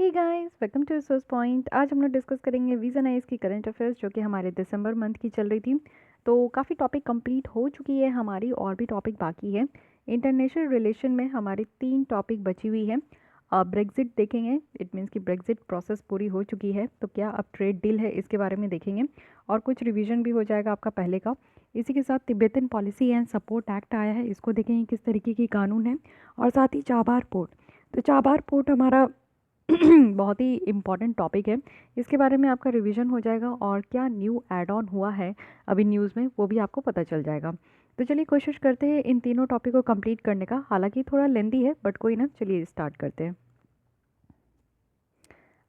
Hey guys, welcome to resource point. आज हम लोग डिस्कस करेंगे वीज़ा आइस की करंट अफेयर्स जो कि हमारे दिसंबर मंथ की चल रही थी। तो काफ़ी टॉपिक कंप्लीट हो चुकी है हमारी, और भी टॉपिक बाकी है। इंटरनेशनल रिलेशन में हमारी 3 टॉपिक बची हुई है। ब्रेग्जिट देखेंगे, इट मीन्स कि ब्रेग्जिट प्रोसेस पूरी हो चुकी है, तो क्या अब ट्रेड डील है इसके बारे में देखेंगे, और कुछ रिवीजन भी हो जाएगा आपका पहले का। इसी के साथ Tibetan policy and support act आया है, इसको देखेंगे किस तरीके की कानून है। और साथ ही चाबार पोर्ट, तो चाबार पोर्ट हमारा बहुत ही इम्पॉर्टेंट टॉपिक है, इसके बारे में आपका रिवीजन हो जाएगा, और क्या न्यू ऐड ऑन हुआ है अभी न्यूज़ में वो भी आपको पता चल जाएगा। तो चलिए कोशिश करते हैं इन तीनों टॉपिक को कंप्लीट करने का, हालांकि थोड़ा लेंदी है बट कोई ना, चलिए स्टार्ट करते हैं।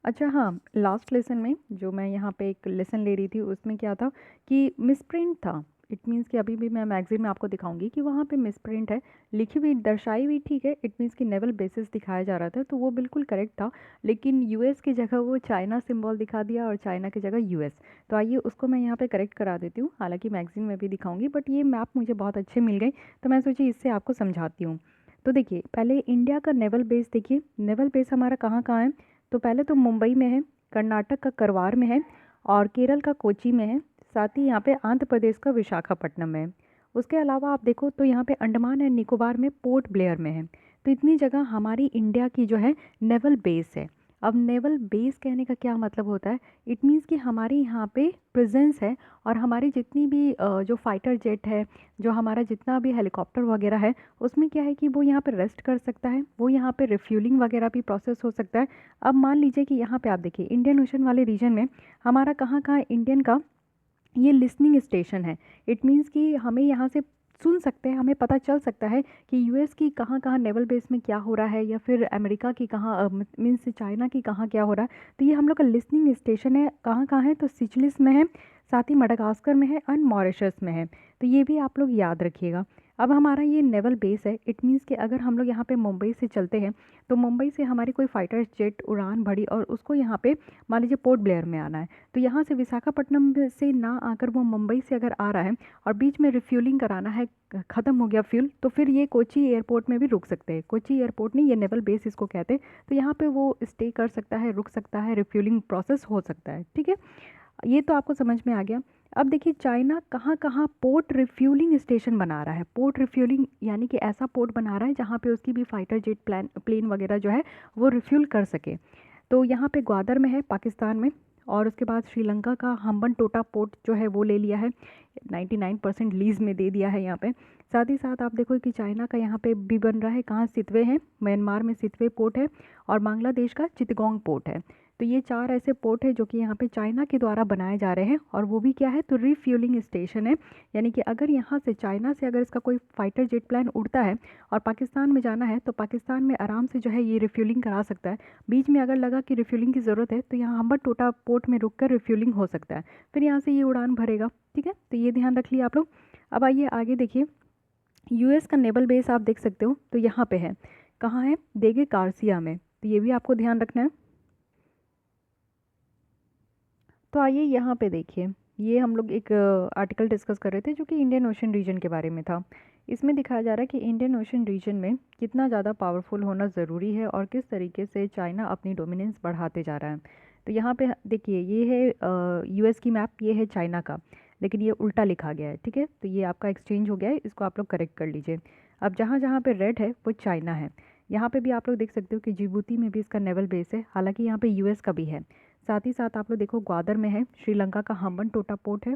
अच्छा हाँ, लास्ट लेसन में जो मैं यहाँ पे एक लेसन ले रही थी उसमें क्या था कि मिसप्रिंट था। इट मीन्स कि अभी भी मैं मैगजीन में आपको दिखाऊंगी कि वहाँ पे मिसप्रिंट है, लिखी हुई दर्शाई हुई ठीक है, इट मीन्स कि नेवल बेसिस दिखाया जा रहा था तो वो बिल्कुल करेक्ट था, लेकिन यूएस की जगह वो चाइना सिंबल दिखा दिया और चाइना की जगह यूएस। तो आइए उसको मैं यहाँ पे करेक्ट करा देती हूँ, हालांकि मैगजीन में भी दिखाऊंगी बट ये मैप मुझे बहुत अच्छे मिल गई तो मैं सोची इससे आपको समझाती हूँ। तो देखिए पहले इंडिया का नेवल बेस देखिए, नेवल बेस हमारा कहाँ कहाँ है। तो पहले तो मुंबई में है, कर्नाटक का करवार में है, और केरल का कोची में है, साथ ही यहाँ पे आंध्र प्रदेश का विशाखापट्टनम में है। उसके अलावा आप देखो तो यहाँ पे अंडमान एंड निकोबार में पोर्ट ब्लेयर में है। तो इतनी जगह हमारी इंडिया की जो है नेवल बेस है। अब नेवल बेस कहने का क्या मतलब होता है, इट मीन्स कि हमारी यहाँ पे प्रेजेंस है, और हमारी जितनी भी जो फाइटर जेट है, जो हमारा जितना भी हेलीकॉप्टर वगैरह है, उसमें क्या है कि वो यहाँ पे रेस्ट कर सकता है, वो यहाँ पे रिफ्यूलिंग वगैरह भी प्रोसेस हो सकता है। अब मान लीजिए कि यहाँ पे आप देखिए इंडियन ओशन वाले रीजन में हमारा कहाँ कहाँ इंडियन का ये लिसनिंग स्टेशन है। इट मीन्स कि हमें यहाँ से सुन सकते हैं, हमें पता चल सकता है कि यूएस की कहाँ कहाँ नेवल बेस में क्या हो रहा है, या फिर अमेरिका की कहाँ मीन्स चाइना की कहाँ क्या हो रहा है। तो ये हम लोग का लिसनिंग स्टेशन है, कहाँ कहाँ है तो सिचलिस में है, साथ ही मडागास्कर में है और मॉरिशस में है। तो ये भी आप लोग याद रखिएगा। अब हमारा ये नेवल बेस है, इट मीन्स कि अगर हम लोग यहाँ पे मुंबई से चलते हैं तो मुंबई से हमारी कोई फाइटर जेट उड़ान भरी और उसको यहाँ पे मान लीजिए पोर्ट ब्लेयर में आना है, तो यहाँ से विशाखापट्टनम से ना आकर वो मुंबई से अगर आ रहा है और बीच में रिफ्यूलिंग कराना है, ख़त्म हो गया फ्यूल, तो फिर ये कोची एयरपोर्ट में भी रुक सकते हैं। कोची एयरपोर्ट नहीं, ये नेवल बेस इसको कहते हैं। तो यहाँ पे वो स्टे कर सकता है, रुक सकता है, रिफ्यूलिंग प्रोसेस हो सकता है। ठीक है, ये तो आपको समझ में आ गया। अब देखिए चाइना कहाँ कहाँ पोर्ट रिफ्यूलिंग स्टेशन बना रहा है। पोर्ट रिफ्यूलिंग यानी कि ऐसा पोर्ट बना रहा है जहाँ पे उसकी भी फाइटर जेट प्लेन वगैरह जो है वो रिफ्यूल कर सके। तो यहाँ पे ग्वादर में है पाकिस्तान में, और उसके बाद श्रीलंका का हम्बन टोटा पोर्ट जो है वो ले लिया है, 99% लीज में दे दिया है यहाँ पे। साथ ही साथ आप देखो कि चाइना का यहाँ पे भी बन रहा है, कहाँ सितवे है, म्यांमार में सितवे पोर्ट है, और बांग्लादेश का चितगोंग पोर्ट है। तो ये 4 ऐसे पोर्ट है जो कि यहाँ पे चाइना के द्वारा बनाए जा रहे हैं, और वो भी क्या है तो रिफ्यूलिंग स्टेशन है। यानी कि अगर यहाँ से चाइना से अगर इसका कोई फाइटर जेट प्लान उड़ता है और पाकिस्तान में जाना है, तो पाकिस्तान में आराम से जो है ये रिफ्यूलिंग करा सकता है। बीच में अगर लगा कि रिफ्यूलिंग की ज़रूरत है तो यहाँ हम्बन टोटा पोर्ट में रुक कर रिफ्यूलिंग हो सकता है, फिर यहाँ से ये उड़ान भरेगा। ठीक है, तो ये ध्यान रख लिया आप लोग। अब आइए आगे देखिए, यूएस का नेवल बेस आप देख सकते हो तो यहाँ पे है, कहाँ है, देगे गार्सिया में, तो ये भी आपको ध्यान रखना है। तो आइए यहाँ पे देखिए, ये हम लोग एक आर्टिकल डिस्कस कर रहे थे जो कि इंडियन ओशन रीजन के बारे में था। इसमें दिखाया जा रहा है कि इंडियन ओशन रीजन में कितना ज़्यादा पावरफुल होना ज़रूरी है, और किस तरीके से चाइना अपनी डोमिनेंस बढ़ाते जा रहा है। तो यहाँ पे देखिए ये है यूएस की मैप, ये है चाइना का, लेकिन ये उल्टा लिखा गया है। ठीक है, तो ये आपका एक्सचेंज हो गया है, इसको आप लोग करेक्ट कर लीजिए। अब जहाँ जहाँ पे रेड है वो चाइना है। यहाँ पे भी आप लोग देख सकते हो कि जिबूती में भी इसका नेवल बेस है, हालांकि यहाँ पे यूएस का भी है। साथ ही साथ आप लोग देखो ग्वादर में है, श्रीलंका का हम्बन टोटा पोर्ट है।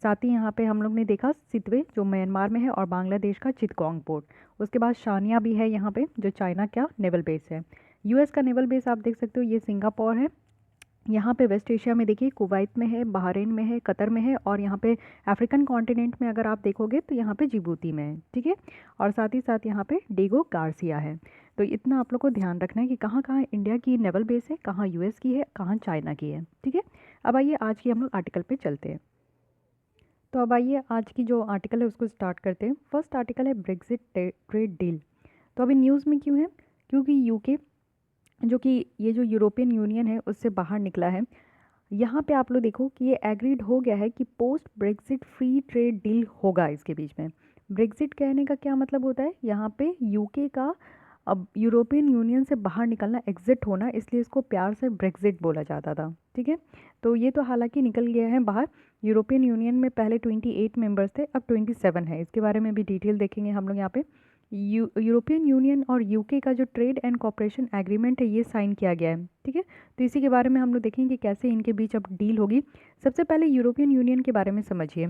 साथ ही यहाँ पे हम लोग ने देखा सितवे जो म्यांमार में है, और बांग्लादेश का चितगोंग पोर्ट। उसके बाद शानिया भी है यहाँ पे जो चाइना का नेवल बेस है। यूएस का नेवल बेस आप देख सकते हो, ये सिंगापुर है। यहाँ पे वेस्ट एशिया में देखिए कुवैत में है, बहरीन में है, कतर में है, और यहाँ पे अफ्रीकन कॉन्टिनेंट में अगर आप देखोगे तो यहाँ पे जिबूती में है। ठीक है, और साथ ही साथ यहाँ पे डेगो गार्सिया है। तो इतना आप लोग को ध्यान रखना है कि कहाँ कहाँ इंडिया की नेवल बेस है, कहाँ यूएस की है, कहाँ चाइना की है। ठीक है, अब आइए आज की हम लोग आर्टिकल पे चलते हैं। तो अब आइए आज की जो आर्टिकल है उसको स्टार्ट करते हैं। फर्स्ट आर्टिकल है ब्रेग्जिट ट्रेड डील। तो अभी न्यूज़ में क्यों है, क्योंकि यूके जो कि ये जो यूरोपियन यूनियन है उससे बाहर निकला है। यहाँ पे आप लोग देखो कि ये एग्रीड हो गया है कि post Brexit free trade deal होगा इसके बीच में। ब्रेक्सिट कहने का क्या मतलब होता है, यहाँ पे यूके का अब यूरोपियन यूनियन से बाहर निकलना, एग्जिट होना, इसलिए इसको प्यार से ब्रेक्जिट बोला जाता था। ठीक है, तो ये तो हालांकि निकल गया है बाहर। यूरोपियन यूनियन में पहले 28 मेंबर्स थे, अब 27 है। इसके बारे में भी डिटेल देखेंगे हम लोग यहाँ पे। यूरोपियन यूनियन और यूके का जो ट्रेड एंड कॉपरेशन एग्रीमेंट है ये साइन किया गया है। ठीक है, तो इसी के बारे में हम लोग देखेंगे कैसे इनके बीच अब डील होगी। सबसे पहले यूरोपियन यूनियन के बारे में समझिए।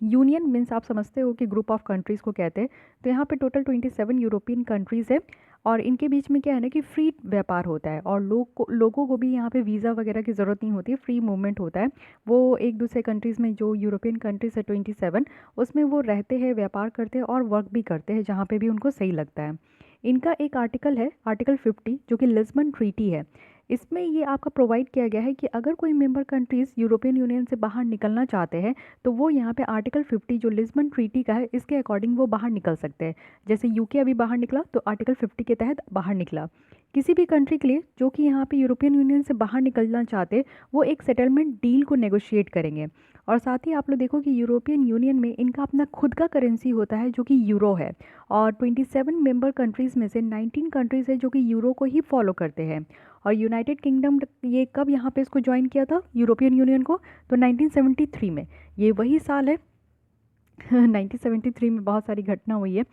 यूनियन मीन्स आप समझते हो कि ग्रुप ऑफ कंट्रीज़ को कहते हैं। तो यहाँ पे टोटल 27 यूरोपियन कंट्रीज़ है और इनके बीच में क्या है ना कि फ्री व्यापार होता है और लोगों को भी यहाँ पे वीज़ा वगैरह की ज़रूरत नहीं होती है, फ्री मूवमेंट होता है। वो एक दूसरे कंट्रीज़ में, जो यूरोपियन कंट्रीज़ है 27, उसमें वो रहते हैं, व्यापार करते हैं और वर्क भी करते हैं जहाँ पे भी उनको सही लगता है। इनका एक आर्टिकल है, आर्टिकल 50, जो कि लिस्बन ट्रीटी है। इसमें ये आपका प्रोवाइड किया गया है कि अगर कोई मेंबर कंट्रीज़ यूरोपियन यूनियन से बाहर निकलना चाहते हैं तो वो यहाँ पे आर्टिकल 50 जो लिस्बन ट्रीटी का है इसके अकॉर्डिंग वो बाहर निकल सकते हैं। जैसे यूके अभी बाहर निकला तो आर्टिकल 50 के तहत बाहर निकला। किसी भी कंट्री के लिए जो कि यहाँ पे यूरोपियन यूनियन से बाहर निकलना चाहते, वो एक सेटलमेंट डील को नेगोशिएट करेंगे। और साथ ही आप लोग देखो कि यूरोपियन यूनियन में इनका अपना खुद का करेंसी होता है जो कि यूरो है। और 27 मेंबर कंट्रीज़ में से 19 कंट्रीज़ है जो कि यूरो को ही फॉलो करते हैं। और यूनाइटेड किंगडम ये कब यहाँ पे इसको ज्वाइन किया था यूरोपियन यूनियन को, तो 1973 में। ये वही साल है 1973 में बहुत सारी घटना हुई है,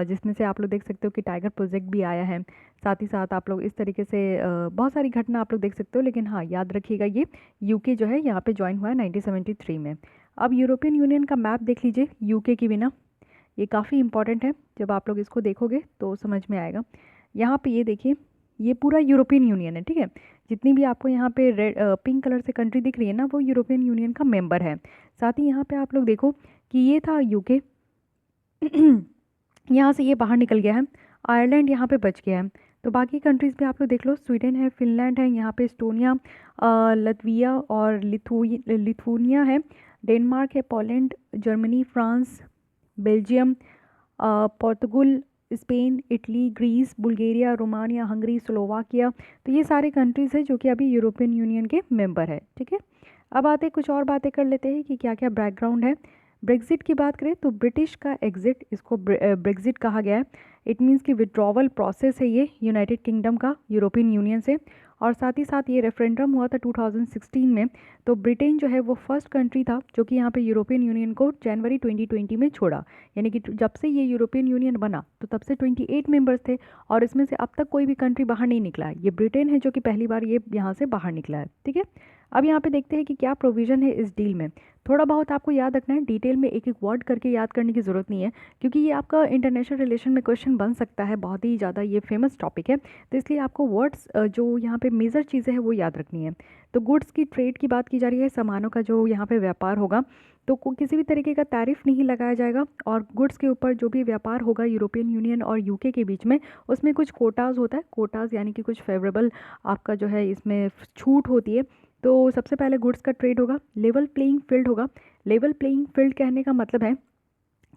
जिसमें से आप लोग देख सकते हो कि टाइगर प्रोजेक्ट भी आया है। साथ ही साथ आप लोग इस तरीके से बहुत सारी घटना आप लोग देख सकते हो। लेकिन हाँ, याद रखिएगा ये यूके जो है यहाँ पे ज्वाइन हुआ है 1973 में। अब यूरोपियन यूनियन का मैप देख लीजिए यूके की बिना, ये काफ़ी इंपॉर्टेंट है। जब आप लोग इसको देखोगे तो समझ में आएगा। यहाँ पे ये देखिए, ये पूरा यूरोपियन यूनियन है। ठीक है, जितनी भी आपको यहाँ पे रेड पिंक कलर से कंट्री दिख रही है ना, वो यूरोपियन यूनियन का मेंबर है। साथ ही यहाँ पे आप लोग देखो कि ये था यूके यहाँ से ये बाहर निकल गया है। आयरलैंड यहाँ पे बच गया है। तो बाकी कंट्रीज़ भी आप लोग देख लो, स्वीडन है, फिनलैंड है, यहाँ पे एस्टोनिया, लतविया और लिथुनिया है, डेनमार्क है, Poland, Germany, France, Belgium, Portugal, Spain, Italy, Greece, Bulgaria, Romania, Hungary, Slovakia. तो ये सारे कंट्रीज़ हैं जो कि अभी यूरोपियन यूनियन के मेंबर है। ठीक है, अब आते कुछ और बातें कर लेते हैं कि क्या क्या बैकग्राउंड है। ब्रेक्जिट की बात करें तो ब्रिटिश का एग्जिट, इसको ब्रेक्जिट कहा गया है। इट मीन्स कि विड्रॉवल प्रोसेस है ये यूनाइटेड किंगडम का यूरोपियन यूनियन से। और साथ ही साथ ये रेफरेंडम हुआ था 2016 में। तो ब्रिटेन जो है वो फर्स्ट कंट्री था जो कि यहाँ पे यूरोपियन यूनियन को जनवरी 2020 में छोड़ा। यानी कि जब से ये यूरोपियन यूनियन बना तो तब से 28 मेंबर्स थे और इसमें से अब तक कोई भी कंट्री बाहर नहीं निकला है। ये ब्रिटेन है जो कि पहली बार ये यहाँ से बाहर निकला है। ठीक है, अब यहाँ पे देखते हैं कि क्या प्रोविज़न है इस डील में। थोड़ा बहुत आपको याद रखना है, डिटेल में एक एक वर्ड करके याद करने की ज़रूरत नहीं है, क्योंकि ये आपका इंटरनेशनल रिलेशन में क्वेश्चन बन सकता है। बहुत ही ज़्यादा ये फेमस टॉपिक है, तो इसलिए आपको वर्ड्स जो यहाँ पे मेजर चीज़ें हैं वो याद रखनी है। तो गुड्स की ट्रेड की बात की जा रही है, सामानों का जो यहाँ पे व्यापार होगा, तो किसी भी तरीके का टैरिफ नहीं लगाया जाएगा। और गुड्स के ऊपर जो भी व्यापार होगा यूरोपियन यूनियन और यूके के बीच में, उसमें कुछ कोटाज होता है। कोटाज यानी कि कुछ फेवरेबल आपका जो है इसमें छूट होती है। तो सबसे पहले गुड्स का ट्रेड होगा, लेवल प्लेइंग फील्ड होगा। लेवल प्लेइंग फील्ड कहने का मतलब है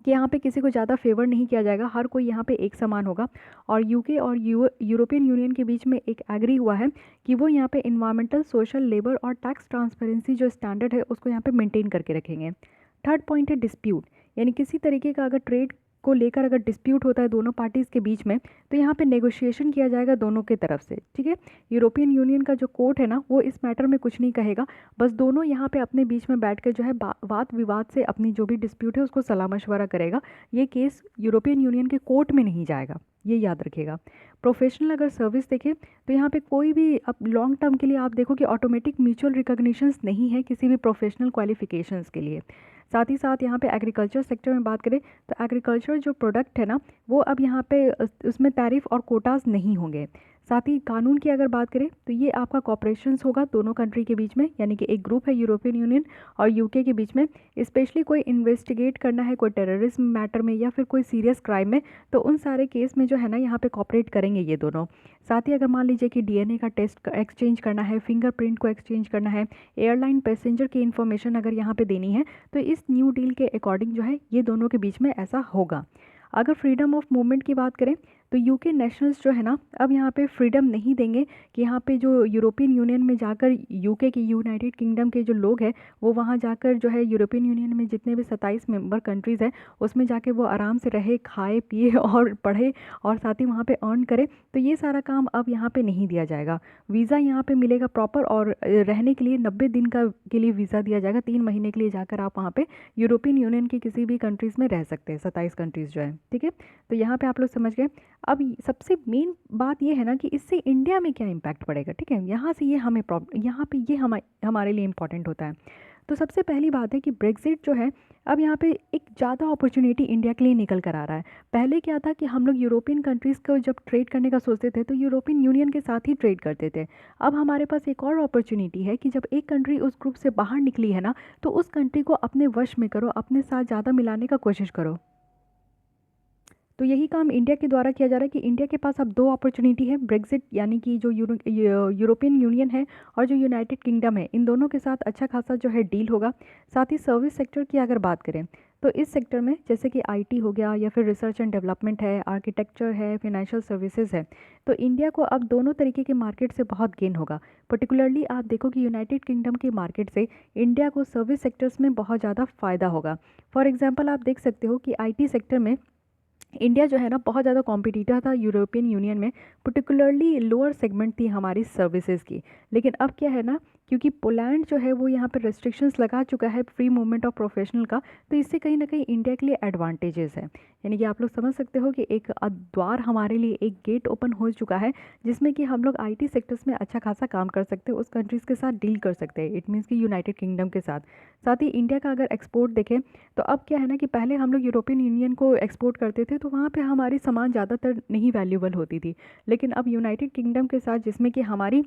कि यहाँ पे किसी को ज़्यादा फेवर नहीं किया जाएगा, हर कोई यहाँ पे एक समान होगा। और यूके और यूरोपियन यूनियन के बीच में एक एग्री हुआ है कि वो यहाँ पे इन्वायरमेंटल, सोशल, लेबर और टैक्स ट्रांसपेरेंसी जो स्टैंडर्ड है उसको यहाँ पे मेंटेन करके रखेंगे। थर्ड पॉइंट है डिस्प्यूट, यानी किसी तरीके का अगर ट्रेड को लेकर अगर डिस्प्यूट होता है दोनों पार्टीज़ के बीच में, तो यहाँ पे नेगोशिएशन किया जाएगा दोनों के तरफ से। ठीक है, यूरोपियन यूनियन का जो कोर्ट है ना, वो इस मैटर में कुछ नहीं कहेगा, बस दोनों यहाँ पे अपने बीच में बैठ कर जो है वाद विवाद से अपनी जो भी डिस्प्यूट है उसको सलाह मशवरा करेगा। ये केस यूरोपियन यूनियन के कोर्ट में नहीं जाएगा, ये याद रखिएगा। प्रोफेशनल अगर सर्विस देखें तो यहाँ पे कोई भी अब लॉन्ग टर्म के लिए आप देखो कि ऑटोमेटिक म्यूचुअल रिकॉग्निशंस नहीं है किसी भी प्रोफेशनल क्वालिफिकेशंस के लिए। साथ ही साथ यहाँ पे एग्रीकल्चर सेक्टर में बात करें तो एग्रीकल्चर जो प्रोडक्ट है ना, वो अब यहाँ पे उसमें टैरिफ और कोटाज नहीं होंगे। साथ ही कानून की अगर बात करें तो ये आपका कॉपरेशंस होगा दोनों कंट्री के बीच में, यानी कि एक ग्रुप है यूरोपियन यूनियन और यूके के बीच में। स्पेशली कोई इन्वेस्टिगेट करना है कोई टेररिज्म मैटर में या फिर कोई सीरियस क्राइम में, तो उन सारे केस में जो है ना यहाँ पे कॉपरेट करेंगे ये दोनों। साथ ही अगर मान लीजिए कि डीएनए का टेस्ट एक्सचेंज करना है, फिंगरप्रिंट को एक्सचेंज करना है, एयरलाइन पैसेंजर की इन्फॉर्मेशन अगर यहाँ पे देनी है, तो इस न्यू डील के अकॉर्डिंग जो है ये दोनों के बीच में ऐसा होगा। अगर फ्रीडम ऑफ मूवमेंट की बात करें तो यूके नेशनल्स जो है ना अब यहाँ पे फ्रीडम नहीं देंगे कि यहाँ पे जो यूरोपियन यूनियन में जाकर यूके के यूनाइटेड किंगडम के जो लोग हैं वो वहाँ जाकर जो है यूरोपियन यूनियन में जितने भी 27 मेंबर कंट्रीज़ हैं उसमें जाके वो आराम से रहे, खाए पिए और पढ़े और साथ ही वहाँ पे अर्न करे। तो ये सारा काम अब यहाँ पे नहीं दिया जाएगा। वीज़ा यहाँ पे मिलेगा प्रॉपर, और रहने के लिए 90 दिन का के लिए वीज़ा दिया जाएगा। 3 महीने के लिए जाकर आप वहाँ पे यूरोपियन यूनियन की किसी भी कंट्रीज़ में रह सकते हैं, 27 कंट्रीज़ जो है, ठीक है। तो यहाँ पे आप लोग समझ गए। अब सबसे मेन बात ये है ना कि इससे इंडिया में क्या इम्पैक्ट पड़ेगा, ठीक है। यहाँ से ये हमें प्रॉब्लम, यहाँ पे ये हमारे लिए इम्पॉर्टेंट होता है। तो सबसे पहली बात है कि ब्रेक्जिट जो है अब यहाँ पे एक ज़्यादा अपॉर्चुनिटी इंडिया के लिए निकल कर आ रहा है। पहले क्या था कि हम लोग यूरोपियन कंट्रीज़ को जब ट्रेड करने का सोचते थे तो यूरोपियन यूनियन के साथ ही ट्रेड करते थे। अब हमारे पास एक और अपॉर्चुनिटी है कि जब एक कंट्री उस ग्रुप से बाहर निकली है ना तो उस कंट्री को अपने वश में करो, अपने साथ ज़्यादा मिलाने का कोशिश करो। तो यही काम इंडिया के द्वारा किया जा रहा है कि इंडिया के पास अब 2 अपॉर्चुनिटी है, ब्रेक्जिट यानी कि जो यूरोपियन यूनियन है और जो यूनाइटेड किंगडम है, इन दोनों के साथ अच्छा खासा जो है डील होगा। साथ ही सर्विस सेक्टर की अगर बात करें तो इस सेक्टर में जैसे कि आईटी हो गया या फिर रिसर्च एंड डेवलपमेंट है, आर्किटेक्चर है, फाइनेंशियल सर्विसेज है, तो इंडिया को अब दोनों तरीके के मार्केट से बहुत गेन होगा। पर्टिकुलरली आप देखो कि यूनाइटेड किंगडम के मार्केट से इंडिया को सर्विस सेक्टर्स में बहुत ज़्यादा फ़ायदा होगा। फॉर एग्जाम्पल आप देख सकते हो कि आईटी सेक्टर में इंडिया जो है ना बहुत ज़्यादा कॉम्पिटिटर था यूरोपियन यूनियन में, पर्टिकुलरली लोअर सेगमेंट थी हमारी सर्विसेज की। लेकिन अब क्या है ना, क्योंकि पोलैंड जो है वो यहाँ पे रेस्ट्रिक्शंस लगा चुका है फ्री मूवमेंट ऑफ प्रोफेशनल का, तो इससे कहीं ना कहीं इंडिया के लिए एडवांटेजेस है। यानी कि आप लोग समझ सकते हो कि एक द्वार हमारे लिए, एक गेट ओपन हो चुका है जिसमें कि हम लोग आईटी सेक्टर्स में अच्छा खासा काम कर सकते हैं, उस कंट्रीज़ के साथ डील कर सकते हैं। इट मीन्स कि यूनाइटेड किंगडम के साथ। साथ ही इंडिया का अगर एक्सपोर्ट देखें तो अब क्या है ना कि पहले हम लोग यूरोपियन यूनियन को एक्सपोर्ट करते थे तो वहाँ पे हमारी सामान ज़्यादातर नहीं वैल्यूबल होती थी। लेकिन अब यूनाइटेड किंगडम के साथ जिसमें कि हमारी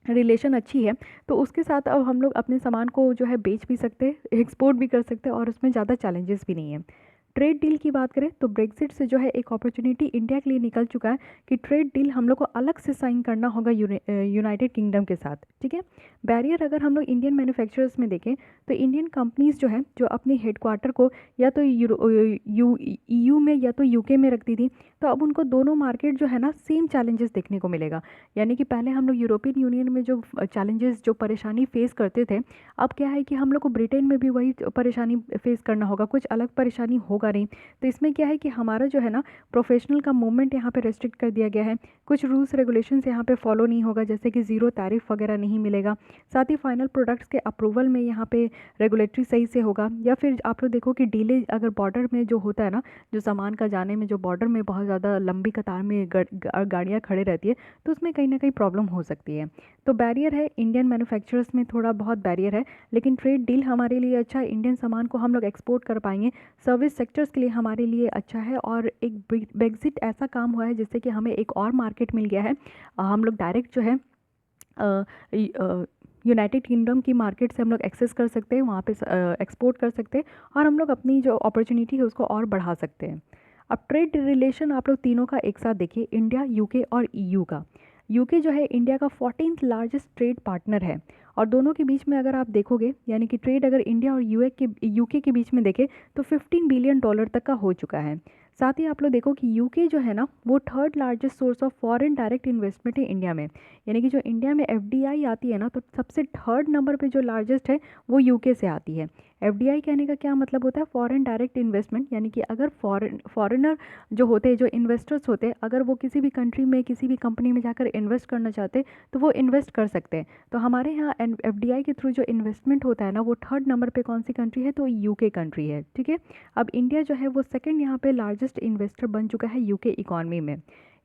रिलेशन अच्छी है तो उसके साथ अब हम लोग अपने सामान को जो है बेच भी सकते हैं, एक्सपोर्ट भी कर सकते हैं और उसमें ज़्यादा चैलेंजेस भी नहीं है। ट्रेड डील की बात करें तो ब्रेक्जिट से जो है एक अपॉर्चुनिटी इंडिया के लिए निकल चुका है कि ट्रेड डील हम लोग को अलग से साइन करना होगा यूनाइटेड किंगडम के साथ, ठीक है। बैरियर अगर हम लोग इंडियन मैन्युफैक्चरर्स में देखें तो इंडियन कंपनीज जो है जो अपने हेडक्वार्टर को या तो ईयू में या तो यूके में रखती थी, तो अब उनको दोनों मार्केट जो है ना सेम चैलेंजेस देखने को मिलेगा। यानी कि पहले हम लोग यूरोपियन यूनियन में जो चैलेंजेस, जो परेशानी फेस करते थे, अब क्या है कि हम लोग को ब्रिटेन में भी वही परेशानी फेस करना होगा, कुछ अलग परेशानी होगा नहीं। तो इसमें क्या है कि हमारा जो है ना प्रोफेशनल का मूवमेंट यहाँ पे रेस्ट्रिक्ट कर दिया गया है, कुछ रूल्स रेगुलेशंस यहाँ पे फॉलो नहीं होगा, जैसे कि ज़ीरो टैरिफ वगैरह नहीं मिलेगा। साथ ही फाइनल प्रोडक्ट्स के अप्रूवल में यहाँ पे रेगुलेटरी सही से होगा। या फिर आप लोग देखो कि डिले अगर बॉर्डर में जो होता है ना, जो सामान का जाने में जो बॉर्डर में बहुत ज़्यादा लंबी कतार में गाड़ियाँ खड़े रहती है, तो उसमें कहीं ना कहीं प्रॉब्लम हो सकती है। तो बैरियर है, इंडियन मैन्युफैक्चरर्स में थोड़ा बहुत बैरियर है, लेकिन ट्रेड डील हमारे लिए अच्छा है, इंडियन सामान को हम लोग एक्सपोर्ट कर पाएंगे, सर्विस सेक्टर्स के लिए हमारे लिए अच्छा है। और एक ब्रेक्जिट ऐसा काम हुआ है जिससे कि हमें एक और मार्केट मिल गया है। हम लोग डायरेक्ट जो है यूनाइटेड किंगडम की मार्केट से हम लोग एक्सेस कर सकते हैं, वहाँ पे एक्सपोर्ट कर सकते हैं और हम लोग अपनी जो अपॉर्चुनिटी है उसको और बढ़ा सकते हैं। अब ट्रेड रिलेशन आप लोग तीनों का एक साथ देखिए, इंडिया, यूके और ईयू का। यूके जो है इंडिया का 14th लार्जेस्ट ट्रेड पार्टनर है और दोनों के बीच में अगर आप देखोगे, यानी कि ट्रेड अगर इंडिया और यूके के बीच में देखें तो $15 बिलियन तक का हो चुका है। साथ ही आप लोग देखो कि यूके जो है ना वो 3rd largest source of foreign direct investment है इंडिया में। यानी कि जो इंडिया में एफडीआई आती है ना तो सबसे 3rd नंबर पे जो लार्जेस्ट है वो यूके से आती है। एफडीआई कहने का क्या मतलब होता है, फॉरेन डायरेक्ट इन्वेस्टमेंट, यानी कि अगर फॉरेनर जो होते हैं, जो इन्वेस्टर्स होते हैं, अगर वो किसी भी कंट्री में किसी भी कंपनी में जाकर इन्वेस्ट करना चाहते हैं तो वो इन्वेस्ट कर सकते हैं। तो हमारे यहाँ एफडीआई के थ्रू जो इन्वेस्टमेंट होता है ना वो 3rd नंबर पे कौन सी कंट्री है, तो यूके कंट्री है, ठीक है। अब इंडिया जो है वो 2nd यहाँ पे लार्जेस्ट इन्वेस्टर बन चुका है यूके इकॉनमी में।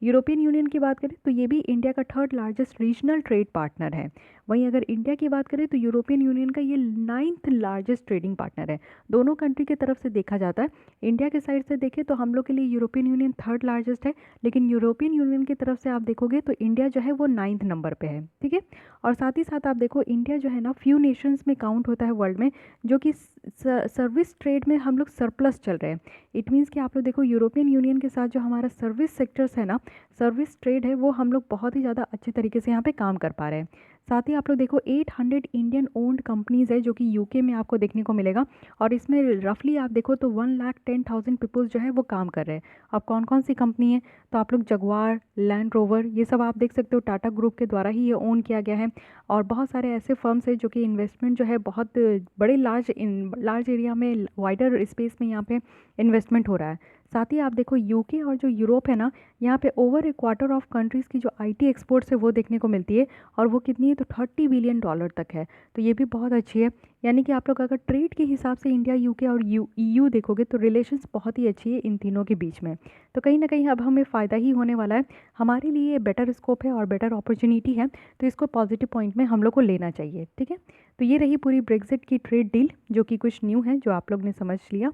यूरोपियन यूनियन की बात करें तो ये भी इंडिया का 3rd largest regional trade partner है। वहीं अगर इंडिया की बात करें तो यूरोपियन यूनियन का ये 9th लार्जेस्ट ट्रेडिंग पार्टनर है। दोनों कंट्री की तरफ से देखा जाता है, इंडिया के साइड से देखें तो हम लोग के लिए यूरोपियन यूनियन 3rd लार्जेस्ट है, लेकिन यूरोपियन यूनियन की तरफ से आप देखोगे तो इंडिया जो है वो 9th नंबर पे है, ठीक है। और साथ ही साथ आप देखो इंडिया जो है ना फ्यू नेशंस में काउंट होता है वर्ल्ड में जो कि सर्विस ट्रेड में हम लोग सरप्लस चल रहे हैं। इट मीन्स कि आप लोग देखो यूरोपियन यूनियन के साथ जो हमारा सर्विस सेक्टर्स है ना सर्विस ट्रेड है वो हम लोग बहुत ही ज़्यादा अच्छे तरीके से यहाँ पे काम कर पा रहे हैं। साथ ही आप लोग देखो 800 इंडियन ओन्ड कंपनीज़ है जो कि यूके में आपको देखने को मिलेगा, और इसमें रफली आप देखो तो 1,10,000 पीपल्स जो है वो काम कर रहे हैं। अब कौन कौन सी कंपनी है, तो आप लोग जगुआर, लैंड रोवर, ये सब आप देख सकते हो टाटा ग्रुप के द्वारा ही ये ओन किया गया है। और बहुत सारे ऐसे फर्म्स हैं जो कि इन्वेस्टमेंट जो है बहुत बड़े लार्ज एरिया में, वाइडर स्पेस में यहाँ पे इन्वेस्टमेंट हो रहा है। साथ ही आप देखो यूके और जो यूरोप है ना, यहाँ पे over A quarter of countries की जो आईटी एक्सपोर्ट्स है वो देखने को मिलती है, और वो कितनी है तो $30 बिलियन तक है। तो ये भी बहुत अच्छी है। यानी कि आप लोग अगर ट्रेड के हिसाब से इंडिया, यूके और ईयू देखोगे तो रिलेशंस बहुत ही अच्छी है इन तीनों के बीच में। तो कहीं ना कहीं अब हमें फ़ायदा ही होने वाला है, हमारे लिए ये बेटर स्कोप है और बेटर अपॉर्चुनिटी है, तो इसको पॉजिटिव पॉइंट में हम लोग को लेना चाहिए। ठीक है, तो ये रही पूरी ब्रेक्जिट की ट्रेड डील, जो कि कुछ न्यू है जो आप लोग ने समझ लिया।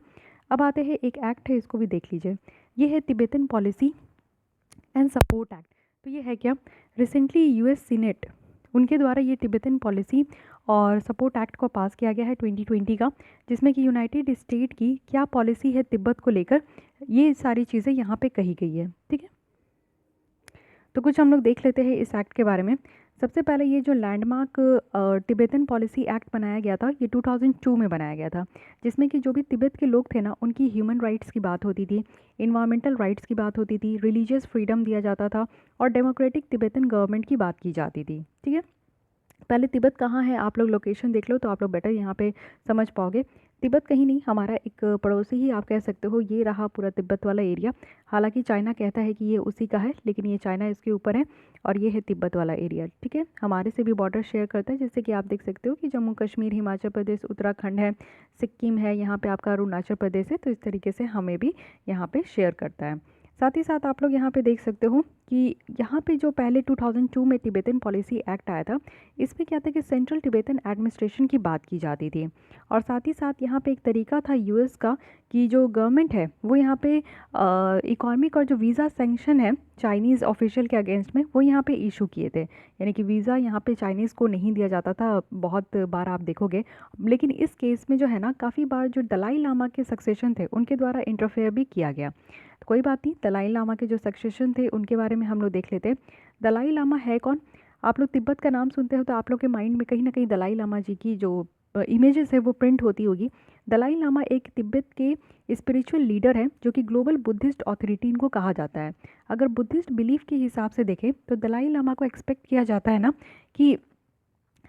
अब आते हैं, एक एक्ट है, इसको भी देख लीजिए। ये है Tibetan policy and support act. तो ये है क्या, रिसेंटली यूएस सीनेट उनके द्वारा ये तिब्बतन पॉलिसी और सपोर्ट एक्ट को पास किया गया है 2020 का, जिसमें कि यूनाइटेड स्टेट की क्या पॉलिसी है तिब्बत को लेकर, ये सारी चीज़ें यहाँ पे कही गई है। ठीक है, तो कुछ हम लोग देख लेते हैं इस एक्ट के बारे में। सबसे पहले ये जो लैंडमार्क तिब्बतन पॉलिसी एक्ट बनाया गया था, ये 2002 में बनाया गया था, जिसमें कि जो भी तिब्बत के लोग थे ना, उनकी ह्यूमन राइट्स की बात होती थी, इन्वायरमेंटल राइट्स की बात होती थी, रिलीजियस फ्रीडम दिया जाता था, और डेमोक्रेटिक तिब्बतन गवर्नमेंट की बात की जाती थी। ठीक है, पहले तिब्बत कहाँ है, आप लोग लोकेशन देख लो तो आप लोग बेटर यहाँ पे समझ पाओगे। तिब्बत कहीं नहीं, हमारा एक पड़ोसी ही आप कह सकते हो, ये रहा पूरा तिब्बत वाला एरिया। हालांकि चाइना कहता है कि ये उसी का है, लेकिन ये चाइना इसके ऊपर है, और ये है तिब्बत वाला एरिया। ठीक है, हमारे से भी बॉर्डर शेयर करता है, जैसे कि आप देख सकते हो कि जम्मू कश्मीर, हिमाचल प्रदेश, उत्तराखंड है, सिक्किम है, यहाँ पे आपका अरुणाचल प्रदेश है, तो इस तरीके से हमें भी यहाँ पे शेयर करता है। साथ ही साथ आप लोग यहाँ पे देख सकते हो कि यहाँ पे जो पहले 2002 में तिब्बतन पॉलिसी एक्ट आया था, इसमें क्या था कि सेंट्रल तिब्बतन एडमिनिस्ट्रेशन की बात की जाती थी, और साथ ही साथ यहाँ पे एक तरीका था यूएस का कि जो गवर्नमेंट है वो यहाँ पे इकोनॉमिक और जो वीज़ा सैंक्शन है चाइनीज़ ऑफिशियल के अगेंस्ट में, वो यहाँ पे इशू किए थे। यानी कि वीज़ा यहाँ पे चाइनीज़ को नहीं दिया जाता था, बहुत बार आप देखोगे। लेकिन इस केस में जो है ना, काफ़ी बार जो दलाई लामा के सक्सेशन थे उनके द्वारा इंटरफेयर भी किया गया। तो कोई बात नहीं, दलाई लामा के जो सक्सेशन थे उनके बारे में हम लोग देख लेते हैं। दलाई लामा है कौन, आप लोग तिब्बत का नाम सुनते हो तो आप लोग के माइंड में कहीं ना कहीं दलाई लामा जी की जो इमेजेस है वो प्रिंट होती होगी। दलाई लामा एक तिब्बत के स्पिरिचुअल लीडर है, जो कि ग्लोबल बुद्धिस्ट ऑथोरिटी इनको कहा जाता है। अगर बुद्धिस्ट बिलीफ के हिसाब से देखें तो दलाई लामा को एक्सपेक्ट किया जाता है ना कि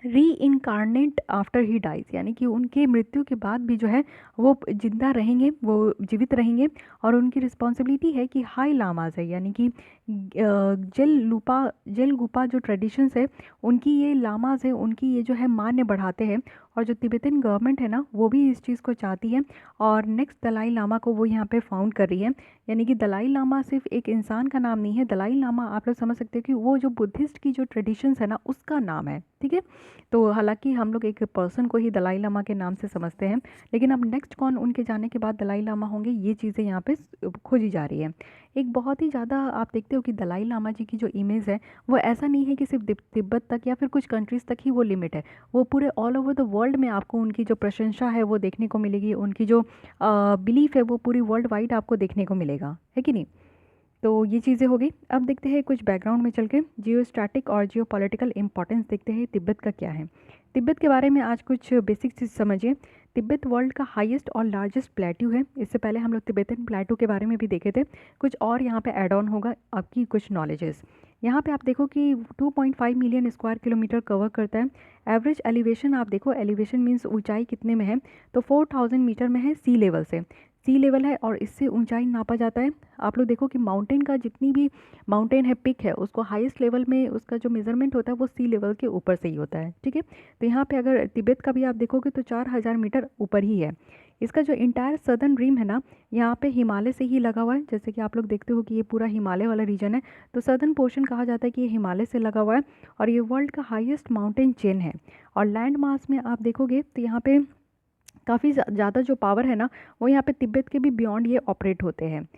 री इनकारनेट आफ्टर ही डाइज, यानी कि उनके मृत्यु के बाद भी जो है वो जिंदा रहेंगे, वो जीवित रहेंगे, और उनकी रिस्पॉन्सिबिलिटी है कि हाई लामाज है, यानी कि जेल गुपा जो ट्रेडिशंस है उनकी ये लामाज है, उनकी ये जो है मान्य बढ़ाते हैं, और जो तिब्बतन गवर्नमेंट है ना वो भी इस चीज़ को चाहती है, और नेक्स्ट दलाई लामा को वो यहाँ पे फाउंड कर रही है। यानी कि दलाई लामा सिर्फ एक इंसान का नाम नहीं है, दलाई लामा आप लोग समझ सकते हो कि वो जो बुद्धिस्ट की जो ट्रेडिशंस है ना उसका नाम है। ठीक है, तो हालांकि हम लोग एक पर्सन को ही दलाई लामा के नाम से समझते हैं, लेकिन अब नेक्स्ट कौन उनके जाने के बाद दलाई लामा होंगे, ये चीज़ें यहाँ पे खोजी जा रही है। एक बहुत ही ज़्यादा आप देखते हो कि दलाई लामा जी की जो इमेज है वो ऐसा नहीं है कि सिर्फ तिब्बत तक या फिर कुछ कंट्रीज़ तक ही वो लिमिट है, वो पूरे ऑल ओवर द वर्ल्ड में आपको उनकी जो प्रशंसा है वो देखने को मिलेगी, उनकी जो बिलीफ है वो पूरी वर्ल्ड वाइड आपको देखने को मिलेगा, है कि नहीं। तो ये चीज़ें हो गई। अब देखते हैं कुछ बैकग्राउंड में चल के जियो स्टैटिक और जियो पॉलिटिकल इंपॉर्टेंस देखते हैं तिब्बत का क्या है। तिब्बत के बारे में आज कुछ बेसिक चीज़ समझिए। तिब्बत वर्ल्ड का हाईएस्ट और लार्जेस्ट प्लेट्यू है। इससे पहले हम लोग तिब्बतन प्लेट्यू के बारे में भी देखे थे, कुछ और यहाँ पे ऐड ऑन होगा आपकी कुछ नॉलेजेस। यहाँ पे आप देखो कि 2.5 मिलियन स्क्वायर किलोमीटर कवर करता है। एवरेज एलिवेशन आप देखो, एलिवेशन मीन्स ऊंचाई कितने में है, तो 4000 मीटर में है सी लेवल से, सी लेवल है और इससे ऊंचाई नापा जाता है। आप लोग देखो कि माउंटेन का जितनी भी माउंटेन है, पिक है, उसको हाईएस्ट लेवल में उसका जो मेजरमेंट होता है वो सी लेवल के ऊपर से ही होता है। ठीक है, तो यहाँ पे अगर तिब्बत का भी आप देखोगे तो 4000 मीटर ऊपर ही है। इसका जो इंटायर सदर्न रिम है ना, यहाँ पे हिमालय से ही लगा हुआ है। जैसे कि आप लोग देखते हो कि ये पूरा हिमालय वाला रीजन है, तो सदर्न पोर्शन कहा जाता है कि ये हिमालय से लगा हुआ है, और ये वर्ल्ड का हाईएस्ट माउंटेन चेन है। और लैंड मास में आप देखोगे तो यहाँ पे काफ़ी ज़्यादा जो पावर है ना वो यहाँ पे तिब्बत के भी बियॉन्ड ये ऑपरेट होते हैं।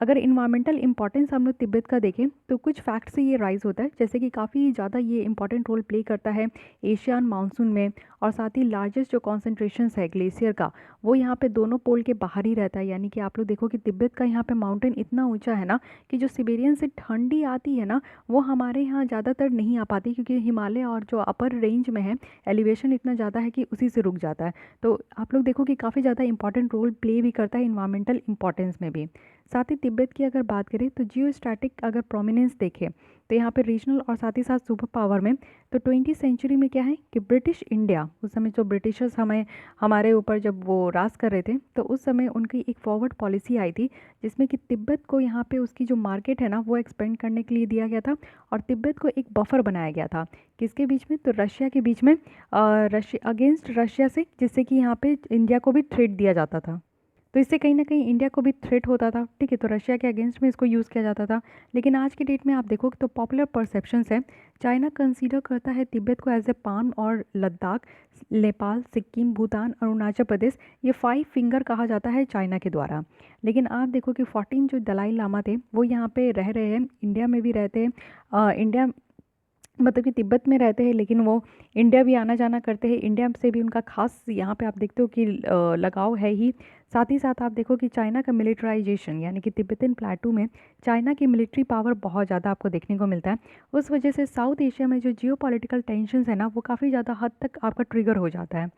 अगर इन्वायरमेंटल इंपॉर्टेंस हम लोग तिब्बत का देखें तो कुछ फैक्ट से ये राइज होता है, जैसे कि काफ़ी ज़्यादा ये इंपॉर्टेंट रोल प्ले करता है एशियन मानसून में, और साथ ही लार्जेस्ट जो कॉन्सेंट्रेशंस है ग्लेशियर का वो यहाँ पे दोनों पोल के बाहर ही रहता है। यानी कि आप लोग देखो कि तिब्बत का यहाँ पे माउंटेन इतना ऊंचा है ना कि जो सिबेरियन से ठंडी आती है ना वो हमारे यहाँ ज़्यादातर नहीं आ पाती, क्योंकि हिमालय और जो अपर रेंज में है एलिवेशन इतना ज़्यादा है कि उसी से रुक जाता है। तो आप लोग देखो कि काफ़ी ज़्यादा इंपॉर्टेंट रोल प्ले भी करता है इन्वायरमेंटल इंपॉर्टेंस में भी। साथ ही तिब्बत की अगर बात करें तो जियो स्टैटिक अगर प्रोमिनेंस देखें तो यहाँ पे रीजनल और साथ ही साथ सुपर पावर में तो 20वीं सेंचुरी में क्या है कि ब्रिटिश इंडिया, उस समय जो ब्रिटिशर्स हमें हमारे ऊपर जब वो राज कर रहे थे तो उस समय उनकी एक फॉरवर्ड पॉलिसी आई थी जिसमें कि तिब्बत को यहाँ पे उसकी जो मार्केट है ना वो एक्सपेंड करने के लिए दिया गया था, और तिब्बत को एक बफर बनाया गया था किसके बीच में, तो रशिया के बीच में, रशिया अगेंस्ट रशिया से, जिससे कि यहाँ पे इंडिया को भी थ्रेट दिया जाता था। तो इससे कहीं ना कहीं इंडिया को भी थ्रेट होता था, ठीक है, तो रशिया के अगेंस्ट में इसको यूज़ किया जाता था। लेकिन आज की डेट में आप देखो तो पॉपुलर परसेप्शंस है, चाइना कंसीडर करता है तिब्बत को एज ए पान, और लद्दाख, नेपाल, सिक्किम, भूटान, अरुणाचल प्रदेश, ये 5 फिंगर कहा जाता है चाइना के द्वारा। लेकिन आप देखो कि 14 जो दलाई लामा थे वो यहाँ पे रह रहे हैं, इंडिया में भी रहते हैं, इंडिया मतलब कि तिब्बत में रहते हैं, लेकिन वो इंडिया भी आना जाना करते हैं, इंडिया से भी उनका खास यहाँ पे आप देखते हो कि लगाव है ही। साथ ही साथ आप देखो कि चाइना का मिलिट्राइजेशन, यानी कि तिब्बतन प्लेटू में चाइना की मिलिट्री पावर बहुत ज़्यादा आपको देखने को मिलता है। उस वजह से साउथ एशिया में जो जियो पॉलिटिकल टेंशन है ना वो काफ़ी ज़्यादा हद तक आपका ट्रिगर हो जाता है।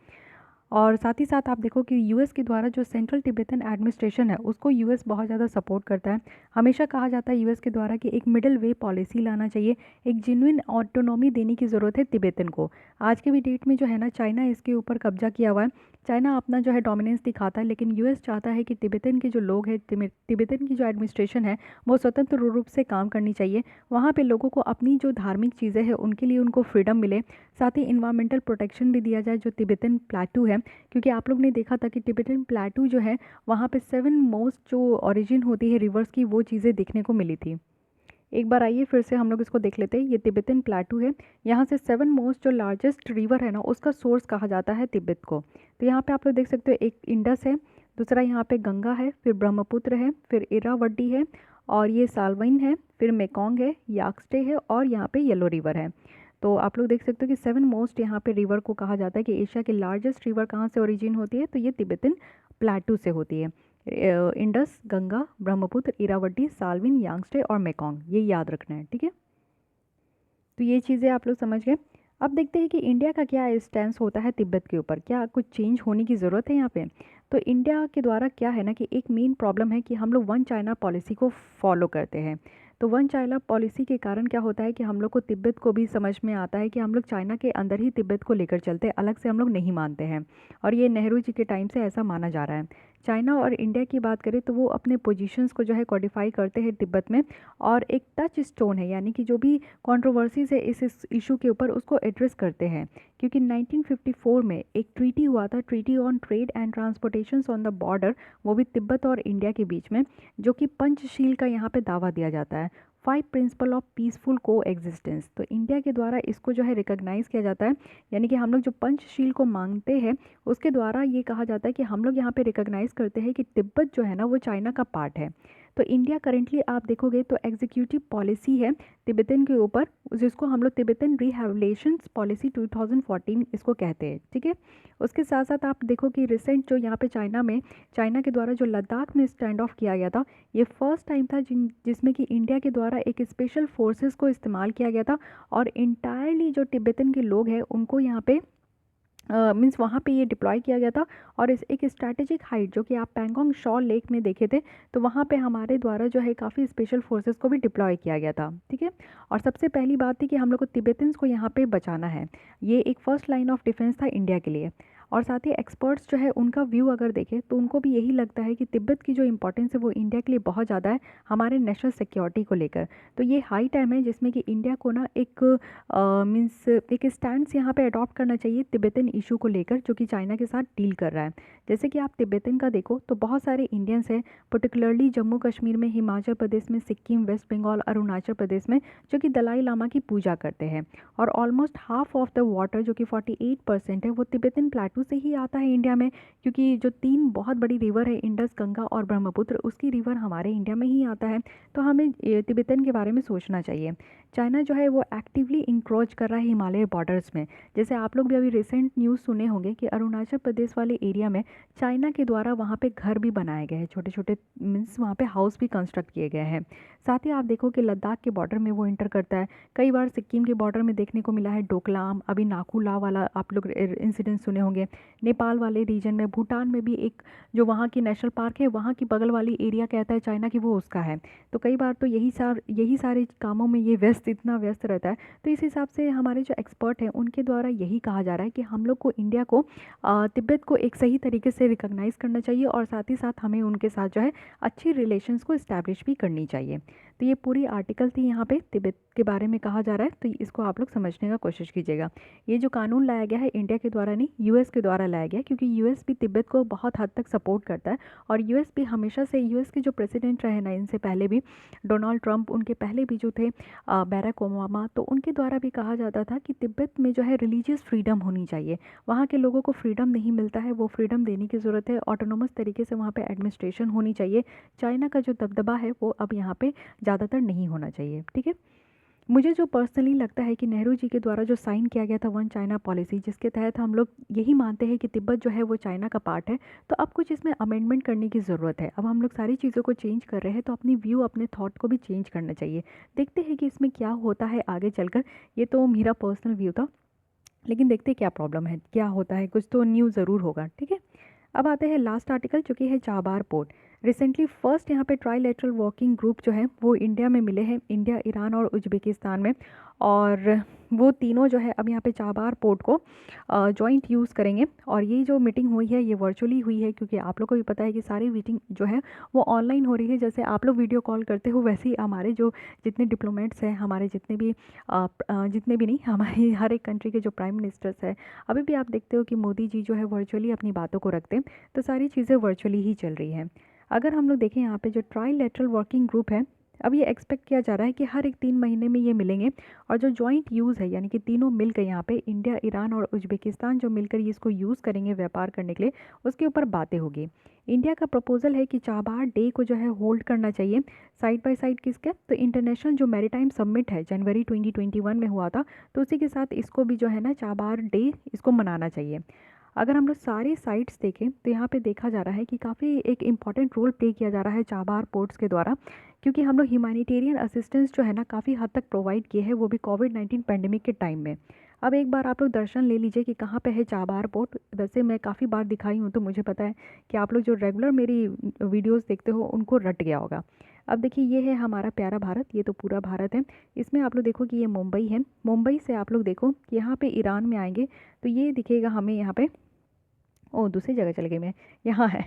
और साथ ही साथ आप देखो कि यूएस के द्वारा जो सेंट्रल तिब्बतन एडमिनिस्ट्रेशन है उसको यूएस बहुत ज़्यादा सपोर्ट करता है। हमेशा कहा जाता है यूएस के द्वारा कि एक मिडिल वे पॉलिसी लाना चाहिए, एक जेन्युइन ऑटोनॉमी देने की ज़रूरत है तिब्बतन को। आज के भी डेट में जो है ना चाइना इसके ऊपर कब्जा किया हुआ है, चाइना अपना जो है डोमिनेंस दिखाता है, लेकिन यूएस चाहता है कि तिब्बतन के जो लोग हैं, तिब्बतन की जो एडमिनिस्ट्रेशन है वो स्वतंत्र रूप से काम करनी चाहिए, वहाँ पे लोगों को अपनी जो धार्मिक चीज़ें हैं उनके लिए उनको फ्रीडम मिले, साथ ही इन्वायरमेंटल प्रोटेक्शन भी दिया जाए जो तिब्बतन प्लेटू है। क्योंकि आप लोग ने देखा था कि तिब्बतन प्लेटू जो है वहाँ पे 7 मोस्ट जो ओरिजिन होती है रिवर्स की वो चीज़ें देखने को मिली थी। एक बार आइए फिर से हम लोग इसको देख लेते हैं। ये तिब्बतन प्लेटू है, यहाँ से 7 मोस्ट जो लार्जेस्ट रिवर है ना उसका सोर्स कहा जाता है तिब्बत को। तो यहाँ पे आप लोग देख सकते हो, एक इंडस है, दूसरा यहाँ पे गंगा है, फिर ब्रह्मपुत्र है, फिर इरावड्डी है, और ये साल्विन है, फिर मेकोंग है, याक्सटे है, और यहाँ पे येलो रिवर है। तो आप लोग देख सकते हो कि 7 मोस्ट यहाँ पे रिवर को कहा जाता है कि एशिया की लार्जेस्ट रिवर कहाँ से ओरिजिन होती है, तो ये तिब्बतन प्लेटू से होती है। इंडस, गंगा, ब्रह्मपुत्र, इरावदी, साल्विन, यांगस्टे और मेकोंग, ये याद रखना है, ठीक है। तो ये चीज़ें आप लोग समझ गए। अब देखते हैं कि इंडिया का क्या स्टैंस होता है तिब्बत के ऊपर, क्या कुछ चेंज होने की ज़रूरत है यहाँ पे। तो इंडिया के द्वारा क्या है ना कि एक मेन प्रॉब्लम है कि हम लोग वन चाइना पॉलिसी को फॉलो करते हैं। तो वन चाइना पॉलिसी के कारण क्या होता है कि हम लोग को तिब्बत को भी समझ में आता है कि हम लोग चाइना के अंदर ही तिब्बत को लेकर चलते हैं, अलग से हम लोग नहीं मानते हैं, और ये नेहरू जी के टाइम से ऐसा माना जा रहा है। चाइना और इंडिया की बात करें तो वो अपने पोजीशंस को जो है कॉडिफाई करते हैं तिब्बत में, और एक टच स्टोन है, यानी कि जो भी कंट्रोवर्सीज है इस इशू के ऊपर उसको एड्रेस करते हैं। क्योंकि 1954 में एक ट्रीटी हुआ था, treaty on trade and transportation on the border, वो भी तिब्बत और इंडिया के बीच में, जो कि पंचशील का यहाँ पे दावा दिया जाता है, 5 प्रिंसिपल ऑफ पीसफुल को एग्जिस्टेंस। तो इंडिया के द्वारा इसको जो है रिकॉग्नाइज़ किया जाता है, यानी कि हम लोग जो पंचशील को मांगते हैं उसके द्वारा ये कहा जाता है कि हम लोग यहाँ पे रिकॉग्नाइज़ करते हैं कि तिब्बत जो है ना वो चाइना का पार्ट है। तो इंडिया करेंटली आप देखोगे तो एग्जीक्यूटिव पॉलिसी है तिब्बतन के ऊपर, जिसको हम लोग तिब्बतन रिहैबिलिटेशन पॉलिसी 2014 इसको कहते हैं, ठीक है। उसके साथ साथ आप देखो कि रिसेंट जो यहाँ पे चाइना के द्वारा जो लद्दाख में स्टैंड ऑफ किया गया था, ये फर्स्ट टाइम था जिसमें कि इंडिया के द्वारा एक स्पेशल फोर्सेस को इस्तेमाल किया गया था, और इंटायरली जो तिब्बतन के लोग हैं उनको यहाँ पे मीन्स वहाँ पे ये डिप्लॉय किया गया था। और इस एक स्ट्रैटेजिक हाइट जो कि आप पैंगोंग शॉ लेक में देखे थे, तो वहाँ पे हमारे द्वारा जो है काफ़ी स्पेशल फोर्सेस को भी डिप्लॉय किया गया था, ठीक है। और सबसे पहली बात थी कि हम लोग को तिब्बतन्स को यहाँ पे बचाना है, ये एक फर्स्ट लाइन ऑफ डिफेंस था इंडिया के लिए। और साथ ही एक्सपर्ट्स जो है उनका व्यू अगर देखें तो उनको भी यही लगता है कि तिब्बत की जो इंपॉर्टेंस है वो इंडिया के लिए बहुत ज़्यादा है हमारे नेशनल सिक्योरिटी को लेकर। तो ये हाई टाइम है जिसमें कि इंडिया को ना एक मीन्स एक स्टैंड यहाँ पे अडॉप्ट करना चाहिए तिब्बतन इशू को लेकर, जो कि चाइना के साथ डील कर रहा है। जैसे कि आप तिब्बतन का देखो तो बहुत सारे इंडियंस हैं, पर्टिकुलरली जम्मू कश्मीर में, हिमाचल प्रदेश में, सिक्किम, वेस्ट बंगाल, अरुणाचल प्रदेश में, जो कि दलाई लामा की पूजा करते हैं। और almost half of the water जो कि 48% है वो तिब्बतन प्लेटू धातु से ही आता है इंडिया में, क्योंकि जो 3 बहुत बड़ी रिवर है, इंडस, गंगा और ब्रह्मपुत्र, उसकी रिवर हमारे इंडिया में ही आता है। तो हमें तिब्बतन के बारे में सोचना चाहिए। चाइना जो है वो एक्टिवली इंक्रोच कर रहा है हिमालय बॉर्डर्स में। जैसे आप लोग भी अभी रिसेंट न्यूज़ सुने होंगे कि अरुणाचल प्रदेश वाले एरिया में चाइना के द्वारा वहाँ पे घर भी बनाए गए हैं, छोटे छोटे, मीन्स वहाँ पे हाउस भी कंस्ट्रक्ट किए गए हैं। साथ ही आप देखो कि लद्दाख के बॉर्डर में वो इंटर करता है। कई बार सिक्किम के बॉर्डर में देखने को मिला है डोकलाम, अभी नाकू ला वाला आप लोग इंसिडेंट सुने होंगे। नेपाल वाले रीजन में, भूटान में भी एक जो वहाँ की नेशनल पार्क है, वहाँ की बगल वाली एरिया कहता है चाइना की, वो उसका है। तो कई बार तो यही सारे कामों में ये इतना व्यस्त रहता है। तो इस हिसाब से हमारे जो एक्सपर्ट हैं उनके द्वारा यही कहा जा रहा है कि हम लोग को इंडिया को तिब्बत को एक सही तरीके से रिकॉग्नाइज करना चाहिए, और साथ ही साथ हमें उनके साथ जो है अच्छी रिलेशंस को इस्टेब्लिश भी करनी चाहिए। तो ये पूरी आर्टिकल थी, यहाँ पे तिब्बत के बारे में कहा जा रहा है, तो इसको आप लोग समझने का कोशिश कीजिएगा। ये जो कानून लाया गया है इंडिया के द्वारा नहीं, यूएस के द्वारा लाया गया है, क्योंकि यूएस भी तिब्बत को बहुत हद तक सपोर्ट करता है। और यूएस भी हमेशा से, यूएस के जो प्रेसिडेंट रहे ना, इनसे पहले भी डोनाल्ड ट्रंप, उनके पहले भी जो थे बैराक ओबामा, तो उनके द्वारा भी कहा जाता था कि तिब्बत में जो है रिलीजियस फ्रीडम होनी चाहिए। वहाँ के लोगों को फ्रीडम नहीं मिलता है, वो फ्रीडम देने की ज़रूरत है। ऑटोनोमस तरीके से वहाँ पे एडमिनिस्ट्रेशन होनी चाहिए। चाइना का जो दबदबा है वो अब यहाँ पे ज़्यादातर नहीं होना चाहिए, ठीक है। मुझे जो पर्सनली लगता है कि नेहरू जी के द्वारा जो साइन किया गया था वन चाइना पॉलिसी, जिसके तहत हम लोग यही मानते हैं कि तिब्बत जो है वो चाइना का पार्ट है, तो अब कुछ इसमें अमेंडमेंट करने की ज़रूरत है। अब हम लोग सारी चीज़ों को चेंज कर रहे हैं, तो अपनी व्यू, अपने थॉट को भी चेंज करना चाहिए। देखते हैं कि इसमें क्या होता है आगे चलकर। ये तो मेरा पर्सनल व्यू था, लेकिन देखते हैं क्या प्रॉब्लम है, क्या होता है, कुछ तो न्यू ज़रूर होगा, ठीक है। अब आते हैं लास्ट आर्टिकल, जो कि है चाबार पोर्ट। रिसेंटली फर्स्ट यहाँ पे ट्राईलेटरल वर्किंग ग्रुप जो है वो इंडिया में मिले हैं, इंडिया, ईरान और उज्बेकिस्तान में। और वो तीनों जो है अब यहाँ पे चाबार पोर्ट को जॉइंट यूज़ करेंगे। और ये जो मीटिंग हुई है ये वर्चुअली हुई है, क्योंकि आप लोग को भी पता है कि सारी मीटिंग जो है वो ऑनलाइन हो रही है। जैसे आप लोग वीडियो कॉल करते हो, वैसे ही हमारे जो जितने डिप्लोमेट्स हैं, हमारे जितने भी नहीं, हमारे हर एक कंट्री के जो प्राइम मिनिस्टर्स है, अभी भी आप देखते हो कि मोदी जी जो है वर्चुअली अपनी बातों को रखते हैं। तो सारी चीज़ें वर्चुअली ही चल रही हैं। अगर हम लोग देखें यहाँ पे जो ट्राईलेटरल वर्किंग ग्रुप है, अब ये एक्सपेक्ट किया जा रहा है कि हर एक 3 महीने में ये मिलेंगे। और जो जॉइंट यूज़ है, यानी कि तीनों मिलकर यहाँ पे इंडिया, ईरान और उज्बेकिस्तान जो मिलकर ये इसको यूज़ करेंगे व्यापार करने के लिए, उसके ऊपर बातें होगी। इंडिया का प्रपोजल है कि चाबार डे को जो है होल्ड करना चाहिए साइड बाय साइड किसके, तो इंटरनेशनल जो मैरीटाइम समिट है जनवरी 2021 में हुआ था, तो उसी के साथ इसको भी जो है ना चाबार डे इसको मनाना चाहिए। अगर हम लोग सारे साइट्स देखें तो यहाँ पे देखा जा रहा है कि काफ़ी एक इम्पॉर्टेंट रोल प्ले किया जा रहा है चाबार पोर्ट्स के द्वारा, क्योंकि हम लोग ह्यूमैनिटेरियन असिस्टेंस जो है ना काफ़ी हद तक प्रोवाइड किए हैं, वो भी कोविड-19 पैंडेमिक के टाइम में। अब एक बार आप लोग दर्शन ले लीजिए कि कहाँ पे है चाबार पोर्ट। वैसे मैं काफ़ी बार दिखाई हूँ, तो मुझे पता है कि आप लोग जो रेगुलर मेरी वीडियोज़ देखते हो उनको रट गया होगा। अब देखिए ये है हमारा प्यारा भारत, ये तो पूरा भारत है। इसमें आप लोग देखो कि ये मुंबई है। मुंबई से आप लोग देखो कि यहाँ पे ईरान में आएंगे तो ये दिखेगा हमें यहाँ पे, ओ दूसरी जगह चल गई मैं, यहाँ है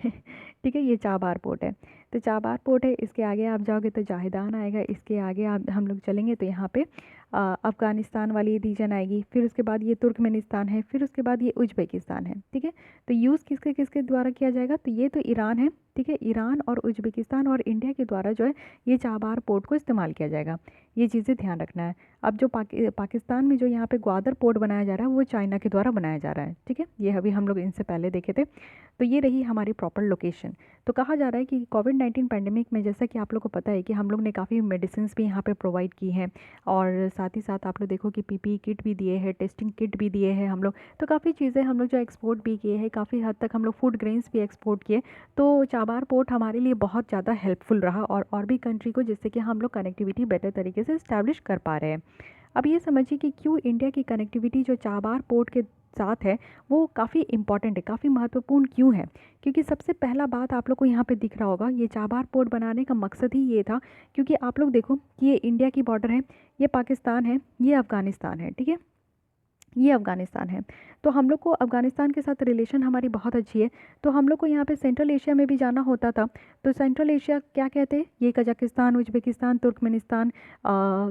ठीक है। ये चाबार पोर्ट है, तो चाबार पोर्ट है। इसके आगे आप जाओगे तो जाहिदान आएगा। इसके आगे आप हम लोग चलेंगे तो यहाँ पे अफ़गानिस्तान वाली रीजन आएगी। फिर उसके बाद ये तुर्कमेनिस्तान है, फिर उसके बाद ये उज्बेकिस्तान है, ठीक है। तो यूज़ किसके किसके द्वारा किया जाएगा, तो ये तो ईरान है, ठीक है। ईरान और उज्बेकिस्तान और इंडिया के द्वारा जो है ये चाबार पोर्ट को इस्तेमाल किया जाएगा। ये चीज़ें ध्यान रखना है। अब जो पाकिस्तान में जो यहाँ पे ग्वादर पोर्ट बनाया जा रहा है वो चाइना के द्वारा बनाया जा रहा है, ठीक है। ये अभी हम लोग इनसे पहले देखे थे। तो ये रही हमारी प्रॉपर लोकेशन। तो कहा जा रहा है कि कोविड-19 पैंडेमिक में, जैसा कि आप लोग को पता है कि हम लोग ने काफ़ी मेडिसिन्स भी यहाँ पे प्रोवाइड की हैं, और साथ ही साथ आप लोग देखो कि पीपीई किट भी दिए हैं, टेस्टिंग किट भी दिए हैं हम लोग। तो काफ़ी चीज़ें हम लोग जो एक्सपोर्ट भी किए हैं, काफ़ी हद तक हम लोग फूड ग्रेन्स भी एक्सपोर्ट किए। तो चाबार पोर्ट हमारे लिए बहुत ज़्यादा हेल्पफुल रहा, और भी कंट्री को, जिससे कि हम लोग कनेक्टिविटी बेटर तरीके से इस्टेब्लिश कर पा रहे हैं। अब ये समझिए कि क्यों इंडिया की कनेक्टिविटी जो चाबार पोर्ट के साथ है वो काफ़ी इंपॉर्टेंट है, काफ़ी महत्वपूर्ण क्यों है। क्योंकि सबसे पहला बात आप लोग को यहाँ पे दिख रहा होगा, ये चाबार पोर्ट बनाने का मकसद ही ये था, क्योंकि आप लोग देखो कि ये इंडिया की बॉर्डर है, ये पाकिस्तान है, ये अफ़गानिस्तान है, ठीक है। ये अफ़गानिस्तान है। तो हम लोग को अफ़गानिस्तान के साथ रिलेशन हमारी बहुत अच्छी है। तो हम लोग को यहाँ पे सेंट्रल एशिया में भी जाना होता था। तो सेंट्रल एशिया क्या कहते हैं, ये कजाकिस्तान, उज्बेकिस्तान, तुर्कमेनिस्तान,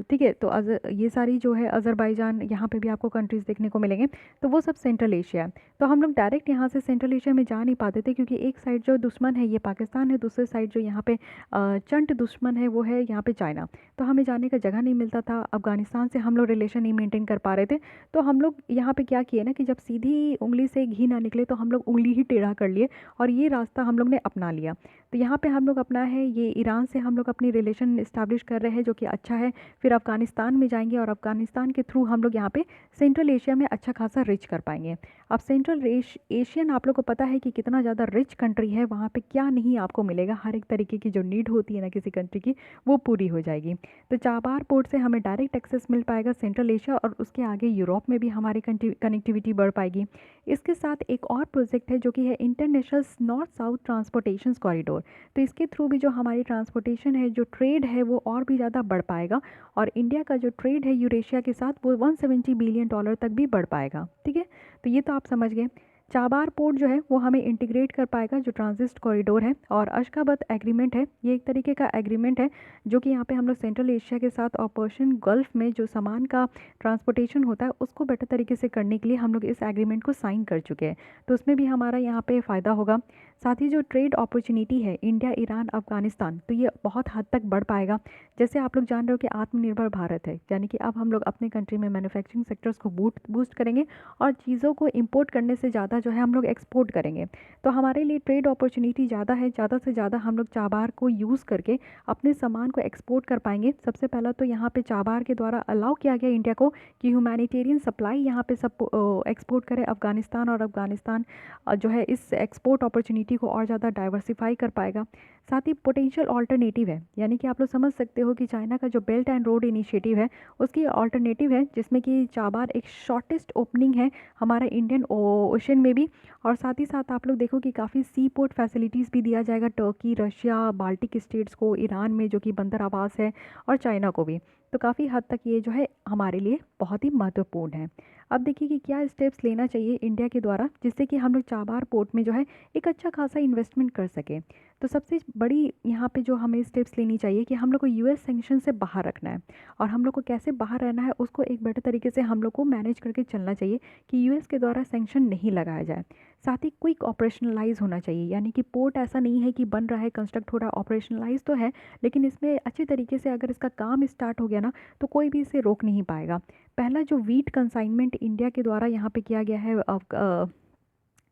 ठीक है। तो ये सारी जो है अज़रबैजान, यहाँ पे भी आपको कंट्रीज़ देखने को मिलेंगे। तो वो सब सेंट्रल एशिया है। तो हम लोग डायरेक्ट यहाँ से सेंट्रल एशिया में जा नहीं पाते थे, क्योंकि एक साइड जो दुश्मन है ये पाकिस्तान है, दूसरे साइड जो यहाँ पे चंट दुश्मन है वो है यहाँ पे चाइना। तो हमें जाने का जगह नहीं मिलता था। अफ़गानिस्तान से हम लोग रिलेशन नहीं मेंटेन कर पा रहे थे। तो हम लोग लोग यहाँ पे क्या किए ना कि जब सीधी उंगली से घी ना निकले तो हम लोग उंगली ही टेढ़ा कर लिए और ये रास्ता हम लोग ने अपना लिया। तो यहाँ पे हम लोग अपना है ये ईरान से हम लोग अपनी रिलेशन इस्टेब्लिश कर रहे हैं जो कि अच्छा है। फिर अफ़गानिस्तान में जाएंगे और अफ़गानिस्तान के थ्रू हम लोग यहाँ पे सेंट्रल एशिया में अच्छा खासा रिच कर पाएंगे। अब सेंट्रल एशियन आप लोग को पता है कि कितना ज़्यादा रिच कंट्री है, वहाँ पे क्या नहीं आपको मिलेगा, हर एक तरीके की जो नीड होती है ना किसी कंट्री की वो पूरी हो जाएगी। तो चाबार पोर्ट से हमें डायरेक्ट एक्सेस मिल पाएगा सेंट्रल एशिया और उसके आगे यूरोप में भी हमारी कनेक्टिविटी बढ़ पाएगी। इसके साथ एक और प्रोजेक्ट है जो कि है international north south transportation corridor. तो इसके थ्रू भी जो हमारी ट्रांसपोर्टेशन है, जो ट्रेड है वो और भी ज़्यादा बढ़ पाएगा और इंडिया का जो ट्रेड है यूरेशिया के साथ वो $170 बिलियन तक भी बढ़ पाएगा। ठीक है, तो ये तो आप समझ गए। चाबार पोर्ट जो है वो हमें इंटीग्रेट कर पाएगा जो ट्रांजिट कॉरिडोर है। और अशगाबत एग्रीमेंट है, ये एक तरीके का एग्रीमेंट है जो कि यहाँ पे हम लोग सेंट्रल एशिया के साथ और पर्शियन गल्फ में जो सामान का ट्रांसपोर्टेशन होता है उसको बेटर तरीके से करने के लिए हम लोग इस एग्रीमेंट को साइन कर चुके हैं। तो उसमें भी हमारा यहाँ पे फ़ायदा होगा। साथ ही जो ट्रेड अपॉर्चुनिटी है इंडिया, ईरान, अफगानिस्तान, तो ये बहुत हद तक बढ़ पाएगा। जैसे आप लोग जान रहे हो कि आत्मनिर्भर भारत है, यानी कि अब हम लोग अपने कंट्री में मैन्युफैक्चरिंग सेक्टर्स को बूस्ट करेंगे और चीज़ों को इंपोर्ट करने से ज़्यादा जो है हम लोग एक्सपोर्ट करेंगे। तो हमारे लिए ट्रेड अपॉर्चुनिटी ज़्यादा है, ज़्यादा से ज़्यादा हम लोग चाबार को यूज़ करके अपने सामान को एक्सपोर्ट कर पाएंगे। सबसे पहला तो यहाँ पे चाबार के द्वारा अलाउ किया गया इंडिया को कि ह्यूमैनिटेरियन सप्लाई यहाँ पे सब एक्सपोर्ट करे अफ़गानिस्तान, और अफ़गानिस्तान जो है इस एक्सपोर्ट अपॉर्चुनिटी को और ज़्यादा डाइवर्सिफाई कर पाएगा। साथ ही पोटेंशियल ऑल्टरनेटिव है, यानी कि आप लोग समझ सकते हो कि चाइना का जो बेल्ट एंड रोड इनिशिएटिव है उसकी ऑल्टरनेटिव है, जिसमें कि चाबार एक शॉर्टेस्ट ओपनिंग है हमारा इंडियन ओशन में भी। और साथ ही साथ आप लोग देखो कि काफ़ी सी पोर्ट फैसिलिटीज़ भी दिया जाएगा टर्की, रशिया, बाल्टिक स्टेट्स को, ईरान में जो कि बंदर आवास है, और चाइना को भी। तो काफ़ी हद तक ये जो है हमारे लिए बहुत ही महत्वपूर्ण है। अब देखिए कि क्या स्टेप्स लेना चाहिए इंडिया के द्वारा जिससे कि हम लोग चाबार पोर्ट में जो है एक अच्छा खासा इन्वेस्टमेंट कर सकें। तो सबसे बड़ी यहाँ पे जो हमें स्टेप्स लेनी चाहिए कि हम लोग को यूएस सैंक्शन से बाहर रखना है, और हम लोग को कैसे बाहर रहना है उसको एक बेटर तरीके से हम लोग को मैनेज करके चलना चाहिए कि यूएस के द्वारा सैंक्शन नहीं लगाया जाए। साथ ही क्विक ऑपरेशनलाइज होना चाहिए, यानी कि पोर्ट ऐसा नहीं है कि बन रहा है, कंस्ट्रक्ट हो रहा है, ऑपरेशनलाइज तो है, लेकिन इसमें अच्छी तरीके से अगर इसका काम स्टार्ट हो गया ना तो कोई भी इसे रोक नहीं पाएगा। पहला जो वीट कंसाइनमेंट इंडिया के द्वारा यहाँ पे किया गया है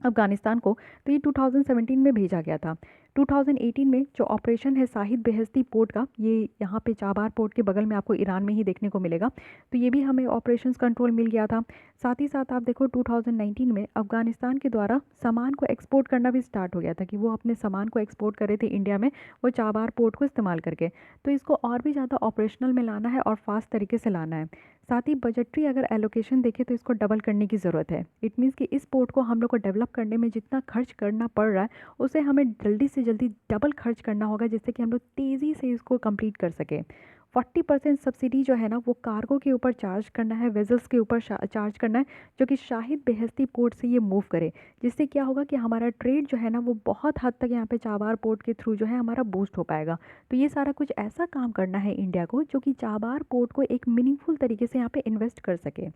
अफ़गानिस्तान को, तो ये 2017 में भेजा गया था। 2018 में जो ऑपरेशन है शाहिद बेहेश्ती पोर्ट का, ये यहाँ पे चाबार पोर्ट के बगल में आपको ईरान में ही देखने को मिलेगा, तो ये भी हमें ऑपरेशंस कंट्रोल मिल गया था। साथ ही साथ आप देखो 2019 में अफ़गानिस्तान के द्वारा सामान को एक्सपोर्ट करना भी स्टार्ट हो गया था कि वो अपने सामान को एक्सपोर्ट कर रहे थे इंडिया में, वो चाबार पोर्ट को इस्तेमाल करके। तो इसको और भी ज़्यादा ऑपरेशनल में लाना है और फास्ट तरीके से लाना है। साथ ही बजटरी अगर एलोकेशन देखें तो इसको डबल करने की ज़रूरत है। इट मीन्स कि इस पोर्ट को हम लोग को डेवलप करने में जितना खर्च करना पड़ रहा है उसे हमें जल्दी से जल्दी डबल खर्च करना होगा, जिससे कि हम लोग तेज़ी से इसको कंप्लीट कर सकें। 40% सब्सिडी जो है ना वो कार्गो के ऊपर चार्ज करना है, वेजल्स के ऊपर चार्ज करना है, जो कि शाहिद बेहेश्ती पोर्ट से ये मूव करे, जिससे क्या होगा कि हमारा ट्रेड जो है ना वो बहुत हद तक यहाँ पे चाबार पोर्ट के थ्रू जो है हमारा बूस्ट हो पाएगा। तो ये सारा कुछ ऐसा काम करना है इंडिया को जो कि चाबार पोर्ट को एक मीनिंगफुल तरीके से यहाँ पे इन्वेस्ट कर सके।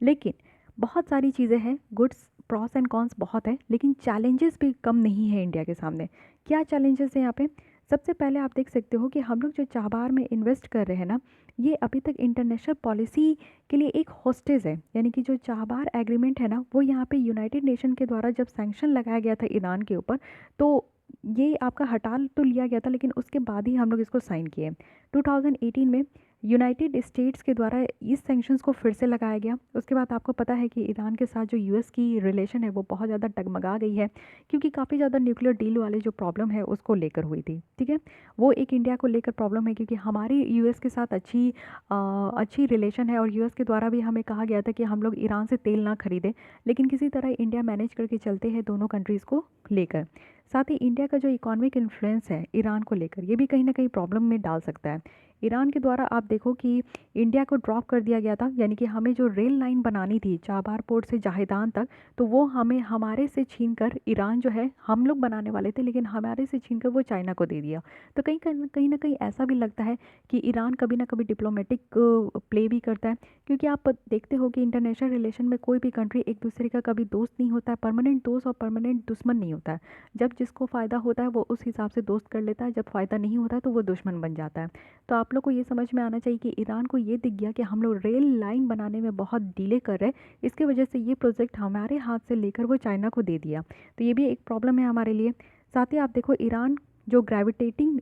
लेकिन बहुत सारी चीज़ें हैं, गुड्स प्रॉस एंड कॉन्स बहुत है, लेकिन चैलेंजेस भी कम नहीं है इंडिया के सामने। क्या चैलेंजेस हैं यहाँ पे? सबसे पहले आप देख सकते हो कि हम लोग जो चाबार में इन्वेस्ट कर रहे हैं ना, ये अभी तक इंटरनेशनल पॉलिसी के लिए एक होस्टेज है। यानी कि जो चाबार एग्रीमेंट है ना वो यहाँ पे यूनाइटेड नेशन के द्वारा जब सैंक्शन लगाया गया था ईरान के ऊपर, तो ये आपका हटा तो लिया गया था, लेकिन उसके बाद ही हम लोग इसको साइन किए। 2018 में यूनाइटेड स्टेट्स के द्वारा इस सैंक्शंस को फिर से लगाया गया। उसके बाद आपको पता है कि ईरान के साथ जो यूएस की रिलेशन है वो बहुत ज़्यादा डगमगा गई है, क्योंकि काफ़ी ज़्यादा न्यूक्लियर डील वाले जो प्रॉब्लम है उसको लेकर हुई थी। ठीक है, वो एक इंडिया को लेकर प्रॉब्लम है, क्योंकि हमारी यूएस के साथ अच्छी रिलेशन है, और यूएस के द्वारा भी हमें कहा गया था कि हम लोग ईरान से तेल ना खरीदें, लेकिन किसी तरह इंडिया मैनेज करके चलते हैं दोनों कंट्रीज़ को लेकर। साथ ही इंडिया का जो इकोनॉमिक इन्फ्लुएंस है ईरान को लेकर, ये भी कहीं ना कहीं प्रॉब्लम में डाल सकता है। ईरान के द्वारा आप देखो कि इंडिया को ड्रॉप कर दिया गया था, यानी कि हमें जो रेल लाइन बनानी थी चाबार पोर्ट से जाहिदान तक, तो वो हमें हमारे से छीनकर ईरान जो है हम लोग बनाने वाले थे, लेकिन हमारे से छीनकर वो चाइना को दे दिया। तो कहीं ना कहीं ऐसा भी लगता है कि ईरान कभी ना कभी डिप्लोमेटिक प्ले भी करता है, क्योंकि आप देखते हो कि इंटरनेशनल रिलेशन में कोई भी कंट्री एक दूसरे का कभी दोस्त नहीं होता है, परमानेंट दोस्त और परमानेंट दुश्मन नहीं होता है। जब जिसको फ़ायदा होता है वो उस हिसाब से दोस्त कर लेता है, जब फ़ायदा नहीं होता है तो वो दुश्मन बन जाता है। तो आप आप लोग को ये समझ में आना चाहिए कि ईरान को ये दिख गया कि हम लोग रेल लाइन बनाने में बहुत डिले कर रहे हैं, इसकी वजह से ये प्रोजेक्ट हमारे हाथ से लेकर वो चाइना को दे दिया। तो ये भी एक प्रॉब्लम है हमारे लिए। साथ ही आप देखो ईरान जो ग्रेविटेटिंग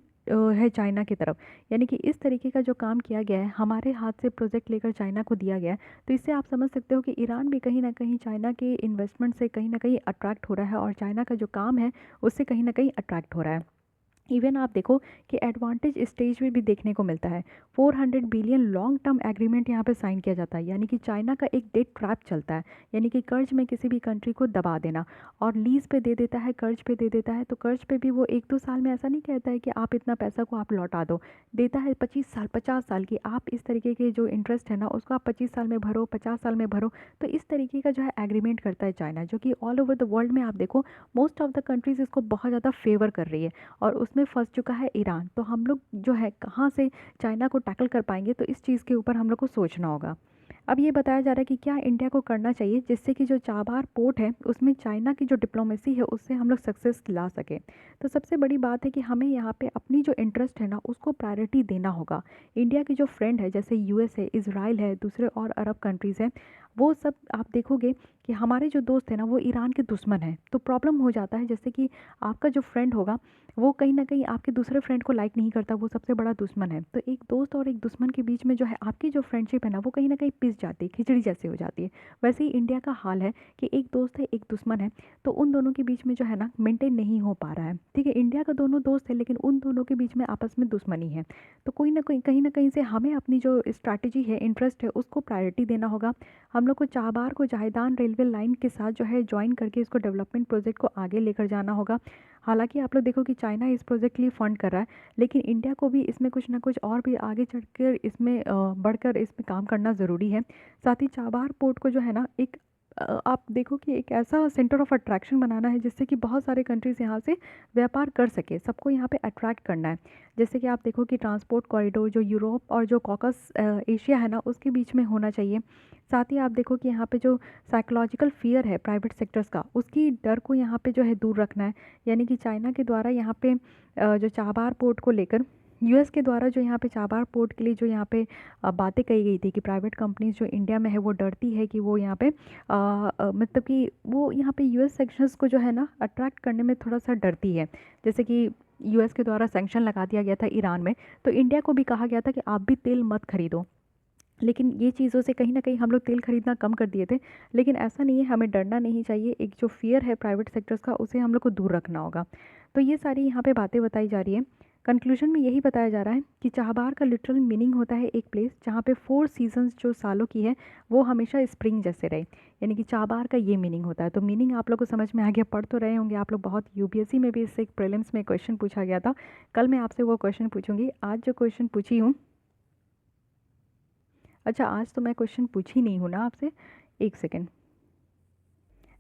है चाइना की तरफ, यानी कि इस तरीके का जो काम किया गया है, हमारे हाथ से प्रोजेक्ट लेकर चाइना को दिया गया है। तो इससे आप समझ सकते हो कि ईरान भी कहीं ना कहीं चाइना के इन्वेस्टमेंट से कहीं ना कहीं अट्रैक्ट हो रहा है और चाइना का जो काम है उससे कहीं ना कहीं अट्रैक्ट हो रहा है। इवन आप देखो कि एडवांटेज स्टेज में भी देखने को मिलता है। 400 बिलियन लॉन्ग टर्म एग्रीमेंट यहाँ पे साइन किया जाता है, यानी कि चाइना का एक डेट ट्रैप चलता है, यानी कि कर्ज में किसी भी कंट्री को दबा देना और लीज पे दे देता है, कर्ज पे दे देता है। तो कर्ज पे भी वो 1-2 साल में ऐसा नहीं कहता है कि आप इतना पैसा को आप लौटा दो, देता है 25 साल 50 साल की, आप इस तरीके के जो इंटरेस्ट है ना उसको आप 25 साल में भरो, 50 साल में भरो। तो इस तरीके का जो है एग्रीमेंट करता है चाइना, जो कि ऑल ओवर द वर्ल्ड में आप देखो मोस्ट ऑफ द कंट्रीज़ इसको बहुत ज़्यादा फेवर कर रही है और उसमें फंस चुका है ईरान। तो हम लोग जो है कहाँ से चाइना को टैकल कर पाएंगे, तो इस चीज़ के ऊपर हम लोग को सोचना होगा। अब ये बताया जा रहा है कि क्या इंडिया को करना चाहिए जिससे कि जो चाबार पोर्ट है उसमें चाइना की जो डिप्लोमेसी है उससे हम लोग सक्सेस ला सके। तो सबसे बड़ी बात है कि हमें यहाँ पे अपनी जो इंटरेस्ट है ना उसको प्रायोरिटी देना होगा। इंडिया के जो फ्रेंड है जैसे यूएस है, इजराइल है, दूसरे और अरब कंट्रीज़ हैं, वो सब आप देखोगे कि हमारे जो दोस्त हैं ना वो ईरान के दुश्मन हैं। तो प्रॉब्लम हो जाता है, जैसे कि आपका जो फ्रेंड होगा वो कहीं न कहीं आपके दूसरे फ्रेंड को लाइक नहीं करता, वो सबसे बड़ा दुश्मन है। तो एक दोस्त और एक दुश्मन के बीच में जो है आपकी जो फ्रेंडशिप है ना वो कहीं न कहीं पिस जाती है, खिचड़ी जैसी हो जाती है। वैसे ही इंडिया का हाल है कि एक दोस्त है, एक दुश्मन है, तो उन दोनों के बीच में जो है ना मेंटेन नहीं हो पा रहा है। ठीक है, इंडिया का दोनों दोस्त है लेकिन उन दोनों के बीच में आपस में दुश्मनी है। तो कोई ना कोई कहीं न कहीं से हमें अपनी जो स्ट्रैटेजी है, इंटरेस्ट है, उसको प्रायोरिटी देना होगा। हम लोग को चाबार को जायदान रेलवे लाइन के साथ जो है जॉइन करके इसको डेवलपमेंट प्रोजेक्ट को आगे लेकर जाना होगा। हालाँकि आप लोग देखो कि चाइना इस प्रोजेक्ट के लिए फंड कर रहा है, लेकिन इंडिया को भी इसमें कुछ ना कुछ और भी आगे चढ़कर इसमें बढ़कर इसमें काम करना ज़रूरी है। साथ ही चाबार पोर्ट को जो है ना एक आप देखो कि एक ऐसा सेंटर ऑफ अट्रैक्शन बनाना है जिससे कि बहुत सारे कंट्रीज़ यहाँ से व्यापार कर सके, सबको यहाँ पे अट्रैक्ट करना है। जैसे कि आप देखो कि ट्रांसपोर्ट कॉरिडोर जो यूरोप और जो कॉकस एशिया है ना उसके बीच में होना चाहिए। साथ ही आप देखो कि यहाँ पे जो साइकोलॉजिकल फ़ियर है प्राइवेट सेक्टर्स का, उसकी डर को यहाँ पे जो है दूर रखना है। यानी कि चाइना के द्वारा यहाँ पे जो चाबार पोर्ट को लेकर यूएस के द्वारा जो यहाँ पे चाबार पोर्ट के लिए जो यहाँ पे बातें कही गई थी कि प्राइवेट कंपनीज जो इंडिया में है वो डरती है कि वो यहाँ पे मतलब कि वो यहाँ पे यूएस सेक्शंस को जो है ना अट्रैक्ट करने में थोड़ा सा डरती है। जैसे कि यूएस के द्वारा सैंक्शन लगा दिया गया था ईरान में, तो इंडिया को भी कहा गया था कि आप भी तेल मत खरीदो, लेकिन ये चीज़ों से कहीं न कहीं हम लोग तेल खरीदना कम कर दिए थे। लेकिन ऐसा नहीं है, हमें डरना नहीं चाहिए, एक जो फ़ियर है प्राइवेट सेक्टर्स का उसे हम लोग को दूर रखना होगा। तो ये सारी यहाँ पे बातें बताई जा रही हैं। कंक्लूजन में यही बताया जा रहा है कि चाहबार का लिटरल मीनिंग होता है एक प्लेस जहाँ पे 4 सीज़न्स जो सालों की है वो हमेशा स्प्रिंग जैसे रहे, यानी कि चाहबार का ये मीनिंग होता है। तो मीनिंग आप लोग को समझ में आ गया, पढ़ तो रहे होंगे आप लोग बहुत, यूपीएससी में भी इससे एक प्रीलिम्स में क्वेश्चन पूछा गया था। कल मैं आपसे वो क्वेश्चन पूछूंगी। आज जो क्वेश्चन पूछी हूँ, अच्छा आज तो मैं क्वेश्चन पूछी नहीं हूँ ना आपसे, एक सेकेंड।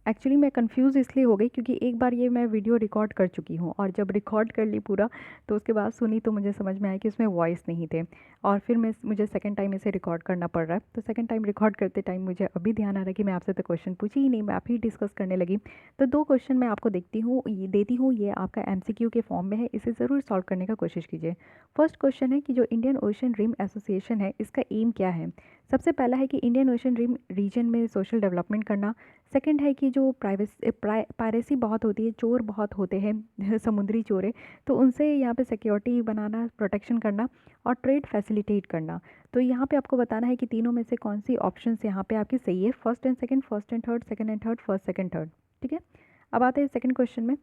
एक्चुअली मैं कंफ्यूज इसलिए हो गई क्योंकि एक बार ये मैं वीडियो रिकॉर्ड कर चुकी हूँ और जब रिकॉर्ड कर ली पूरा तो उसके बाद सुनी तो मुझे समझ में आया कि उसमें वॉइस नहीं थे और फिर मुझे सेकंड टाइम इसे रिकॉर्ड करना पड़ रहा है। तो सेकंड टाइम रिकॉर्ड करते टाइम मुझे अभी ध्यान आ रहा है कि मैं आपसे तो क्वेश्चन पूछी ही नहीं, मैं आप ही डिस्कस करने लगी। तो 2 क्वेश्चन मैं आपको देती हूँ, ये आपका एमसीक्यू के फॉर्म में है, इसे ज़रूर सॉल्व करने का कोशिश कीजिए। फर्स्ट क्वेश्चन है कि जो इंडियन ओशन रिम एसोसिएशन है इसका एम क्या है। सबसे पहला है कि इंडियन ओशन रिम रीजन में सोशल डेवलपमेंट करना। सेकंड है कि जो पायरेसी बहुत होती है, चोर बहुत होते हैं समुद्री चोरे, तो उनसे यहाँ पे सिक्योरिटी बनाना, प्रोटेक्शन करना और ट्रेड फैसिलिटेट करना। तो यहाँ पे आपको बताना है कि तीनों में से कौन सी ऑप्शंस यहाँ पे आपकी सही है, first and second, first and third, second and third, first second third. ठीक है, अब आते हैं सेकंड क्वेश्चन में।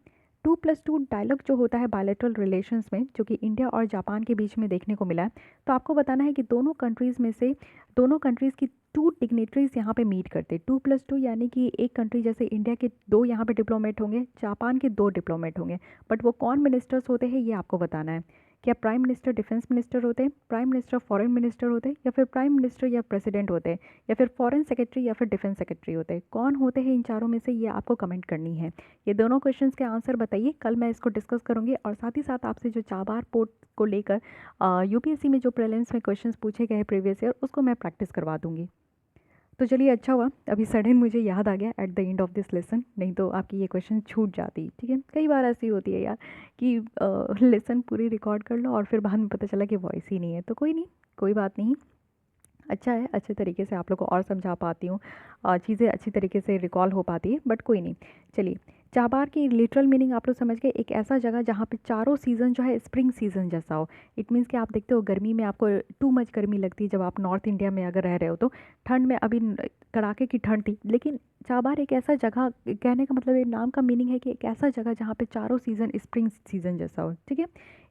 2+2 डायलॉग जो होता है बायलैटरल रिलेशंस में, जो कि इंडिया और जापान के बीच में देखने को मिला है, तो आपको बताना है कि दोनों कंट्रीज़ में से दोनों कंट्रीज़ की 2 डिग्नेटरीज यहाँ पे मीट करते। 2+2 यानी कि एक कंट्री जैसे इंडिया के 2 यहाँ पे डिप्लोमेट होंगे, जापान के 2 डिप्लोमेट होंगे, बट वो कौन मिनिस्टर्स होते हैं ये आपको बताना है। क्या प्राइम मिनिस्टर डिफेंस मिनिस्टर होते हैं, प्राइम मिनिस्टर फॉरेन मिनिस्टर होते हैं, या फिर प्राइम मिनिस्टर या प्रेसिडेंट होते हैं, या फिर फॉरेन सेक्रेटरी या फिर डिफेंस सेक्रेटरी होते हैं, कौन होते हैं इन चारों में से, ये आपको कमेंट करनी है। ये दोनों क्वेश्चंस के आंसर बताइए, कल मैं इसको डिस्कस करूंगी और साथ ही साथ आपसे जो चाबार पोर्ट को लेकर यूपीएससी में जो प्रीलिम्स में क्वेश्चंस पूछे गए प्रीवियस ईयर उसको मैं प्रैक्टिस करवा दूंगी। तो चलिए अच्छा हुआ अभी सडन मुझे याद आ गया at the end of this lesson, नहीं तो आपकी ये क्वेश्चन छूट जाती। ठीक है, कई बार ऐसी होती है यार कि लेसन पूरी रिकॉर्ड कर लो और फिर बाद में पता चला कि वॉइस ही नहीं है। तो कोई नहीं, कोई बात नहीं, अच्छा है, अच्छे तरीके से आप लोग को और समझा पाती हूँ और चीज़ें अच्छी तरीके से रिकॉल हो पाती है, बट कोई नहीं। चलिए, चाबार की लिटरल मीनिंग आप लोग समझ गए, एक ऐसा जगह जहाँ पे चारों सीज़न जो है स्प्रिंग सीज़न जैसा हो। इट मीन्स कि आप देखते हो गर्मी में आपको टू मच गर्मी लगती है जब आप नॉर्थ इंडिया में अगर रह रहे हो, तो ठंड में अभी कड़ाके की ठंड थी, लेकिन चाबार एक ऐसा जगह, कहने का मतलब ये नाम का मीनिंग है कि एक ऐसा जगह जहाँ पे चारों सीज़न स्प्रिंग सीज़न जैसा हो। ठीक है,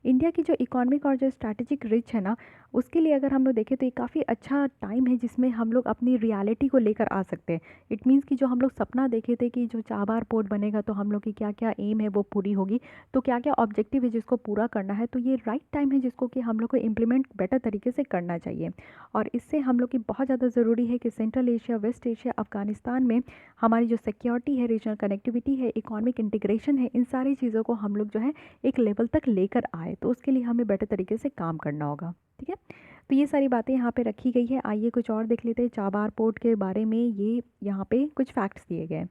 इंडिया की जो इकोनॉमिक और जो स्ट्रैटेजिक रिच है ना, उसके लिए अगर हम लोग देखें तो ये काफ़ी अच्छा टाइम है जिसमें हम लोग अपनी रियलिटी को लेकर आ सकते हैं। इट मीन्स कि जो हम लोग सपना देखे थे कि जो चाबार पोर्ट बनेगा तो हम लोग की क्या क्या एम है वो पूरी होगी, तो क्या क्या ऑब्जेक्टिव है जिसको पूरा करना है, तो ये राइट टाइम है जिसको कि हम लोग को इम्प्लीमेंट बेटर तरीके से करना चाहिए। और इससे हम लोग की बहुत ज़्यादा ज़रूरी है कि central Asia, west Asia, Afghanistan में हमारी जो सिक्योरिटी है, रीजनल कनेक्टिविटी है, इकोनॉमिक इंटीग्रेशन है, इन सारी चीज़ों को हम लोग जो है एक लेवल तक लेकर आए, तो उसके लिए हमें बेटर तरीके से काम करना होगा। ठीक है, तो ये सारी बातें यहाँ पे रखी गई है। आइए कुछ और देख लेते हैं चाबार पोर्ट के बारे में। ये यहाँ पे कुछ फैक्ट्स दिए गए हैं।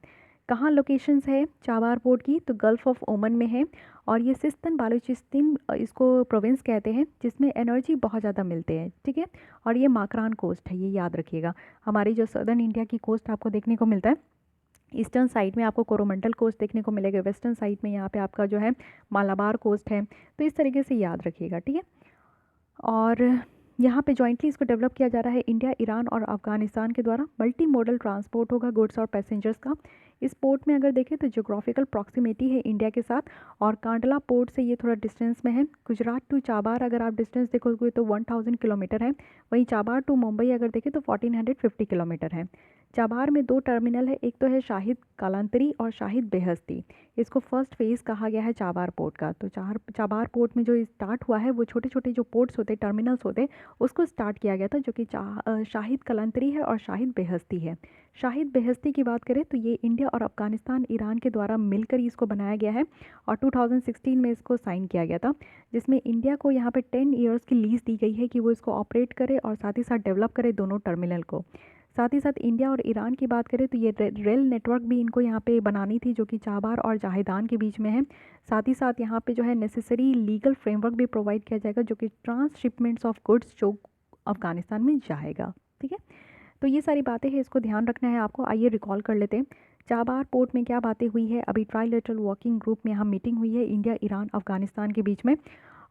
कहाँ लोकेशंस है चाबार पोर्ट की, तो गल्फ़ ऑफ ओमन में है, और ये सिस्तान बालूचिस्तान इसको प्रोविंस कहते हैं, जिसमें एनर्जी बहुत ज़्यादा मिलते हैं। ठीक है, और ये माकरान कोस्ट है, ये याद रखिएगा। हमारी जो सदर्न इंडिया की कोस्ट आपको देखने को मिलता है, ईस्टर्न साइड में आपको कोरोमंडल कोस्ट देखने को मिलेगा, वेस्टर्न साइड में यहाँ पे आपका जो है मालाबार कोस्ट है। तो इस तरीके से याद रखिएगा। ठीक है, और यहाँ पे जॉइंटली इसको डेवलप किया जा रहा है इंडिया, ईरान और अफगानिस्तान के द्वारा। मल्टी मॉडल ट्रांसपोर्ट होगा गुड्स और पैसेंजर्स का। इस पोर्ट में अगर देखें तो जोग्राफिकल प्रॉक्सिमिटी है इंडिया के साथ, और कांडला पोर्ट से ये थोड़ा डिस्टेंस में है। गुजरात टू चाबार अगर आप डिस्टेंस देखोगे तो 1000 किलोमीटर है, वहीं चाबार टू मुंबई अगर देखें तो 1450 किलोमीटर है। चाबार में दो टर्मिनल है, एक तो है शाहिद कालांतरी और शाहिद बेहस्ती। इसको फर्स्ट फेज़ कहा गया है चाबार पोर्ट का। तो चाबार पोर्ट में जो स्टार्ट हुआ है वो छोटे छोटे जो पोर्ट्स होते, टर्मिनल्स होते, उसको स्टार्ट किया गया था, जो कि शाहिद कलांतरी है और शाहिद बेहस्ती है। शाहिद बेहस्ती की बात करें तो ये इंडिया और अफगानिस्तान, ईरान के द्वारा मिलकर ही इसको बनाया गया है, और 2016 में इसको साइन किया गया था, जिसमें इंडिया को यहाँ पे 10 ईयर्स की लीज़ दी गई है कि वो इसको ऑपरेट करे और साथ ही साथ डेवलप करे दोनों टर्मिनल को। साथ ही साथ इंडिया और ईरान की बात करें तो ये रेल नेटवर्क भी इनको यहाँ पे बनानी थी, जो कि चाबार और जाहिदान के बीच में है। साथ ही साथ यहाँ पे जो है नेसेसरी लीगल फ्रेमवर्क भी प्रोवाइड किया जाएगा, जो कि ट्रांसशिपमेंट्स ऑफ गुड्स जो अफगानिस्तान में जाएगा। ठीक है, तो ये सारी बातें हैं, इसको ध्यान रखना है आपको। आइए रिकॉल कर लेते हैं चाबार पोर्ट में क्या बातें हुई है। अभी ट्राइलेटरल वर्किंग ग्रुप में यहाँ मीटिंग हुई है इंडिया, ईरान, अफगानिस्तान के बीच में,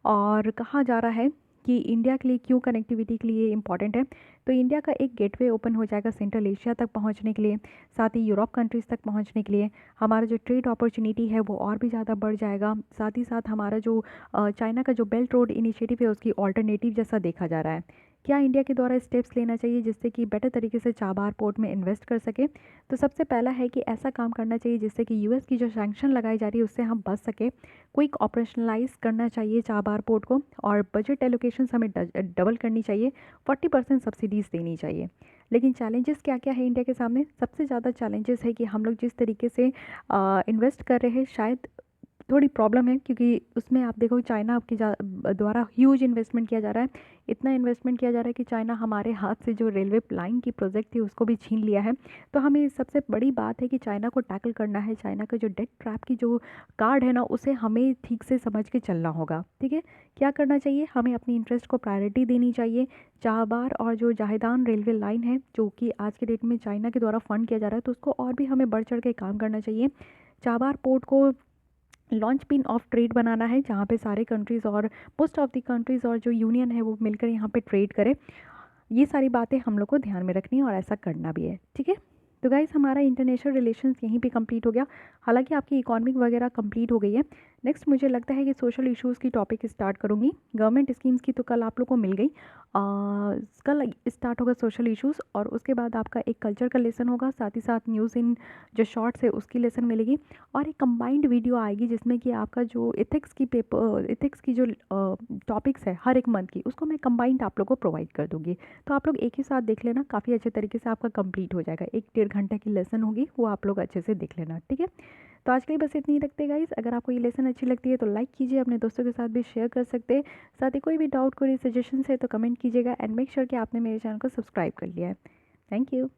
और कहा जा रहा है कि इंडिया के लिए क्यों कनेक्टिविटी के लिए इम्पॉर्टेंट है। तो इंडिया का एक गेटवे ओपन हो जाएगा सेंट्रल एशिया तक पहुंचने के लिए, साथ ही यूरोप कंट्रीज़ तक पहुंचने के लिए। हमारा जो ट्रेड अपॉर्चुनिटी है वो और भी ज़्यादा बढ़ जाएगा। साथ ही साथ हमारा जो चाइना का जो बेल्ट रोड इनिशिएटिव है उसकी ऑल्टरनेटिव जैसा देखा जा रहा है। क्या इंडिया के द्वारा स्टेप्स लेना चाहिए जिससे कि बेटर तरीके से चाबार पोर्ट में इन्वेस्ट कर सके। तो सबसे पहला है कि ऐसा काम करना चाहिए जिससे कि यूएस की जो सैंक्शन लगाई जा रही है उससे हम बच सके। क्विक ऑपरेशनलाइज करना चाहिए चाबार पोर्ट को, और बजट एलोकेशन हमें डबल करनी चाहिए, 40% सब्सिडीज़ देनी चाहिए। लेकिन चैलेंजेस क्या क्या है इंडिया के सामने। सबसे ज़्यादा चैलेंजेस है कि हम लोग जिस तरीके से इन्वेस्ट कर रहे हैं शायद थोड़ी प्रॉब्लम है, क्योंकि उसमें आप देखो चाइना के द्वारा ह्यूज इन्वेस्टमेंट किया जा रहा है। इतना इन्वेस्टमेंट किया जा रहा है कि चाइना हमारे हाथ से जो रेलवे लाइन की प्रोजेक्ट थी उसको भी छीन लिया है। तो हमें सबसे बड़ी बात है कि चाइना को टैकल करना है। चाइना का जो डेट ट्रैप की जो कार्ड है ना, उसे हमें ठीक से समझ के चलना होगा। ठीक है, क्या करना चाहिए, हमें अपनी इंटरेस्ट को प्रायोरिटी देनी चाहिए। चाबार और जो जाहिदान रेलवे लाइन है जो कि आज के डेट में चाइना के द्वारा फंड किया जा रहा है, तो उसको और भी हमें बढ़ चढ़ के काम करना चाहिए। चाबार पोर्ट को लॉन्च पिन ऑफ ट्रेड बनाना है, जहाँ पे सारे कंट्रीज़ और मोस्ट ऑफ द कंट्रीज़ और जो यूनियन है वो मिलकर यहाँ पे ट्रेड करे। ये सारी बातें हम लोग को ध्यान में रखनी है और ऐसा करना भी है। ठीक है, तो गाइस हमारा इंटरनेशनल रिलेशंस यहीं पे कंप्लीट हो गया। हालांकि आपकी इकोनॉमिक वगैरह कंप्लीट हो गई है। नेक्स्ट मुझे लगता है कि सोशल इश्यूज़ की टॉपिक स्टार्ट करूँगी। गवर्नमेंट स्कीम्स की तो कल आप लोग को मिल गई। कल स्टार्ट होगा सोशल इश्यूज़, और उसके बाद आपका एक कल्चर का लेसन होगा, साथ ही साथ न्यूज़ इन जो शॉर्ट्स है उसकी लेसन मिलेगी, और एक कंबाइंड वीडियो आएगी जिसमें कि आपका जो इथिक्स की जो टॉपिक्स है हर एक मंथ की, उसको मैं कंबाइंड आप लोग को प्रोवाइड कर दूँगी। तो आप लोग एक ही साथ देख लेना, काफ़ी अच्छे तरीके से आपका कंप्लीट हो जाएगा। 1-1.5 घंटे की लेसन होगी, वो आप लोग अच्छे से देख लेना। ठीक है, तो आज के लिए बस इतनी ही रखते गाइस। अगर आपको ये लेसन अच्छी लगती है तो लाइक कीजिए, अपने दोस्तों के साथ भी शेयर कर सकते हैं। साथ ही कोई भी डाउट, कोई सजेशन है तो कमेंट कीजिएगा, एंड मेक श्योर कि आपने मेरे चैनल को सब्सक्राइब कर लिया है। Thank you.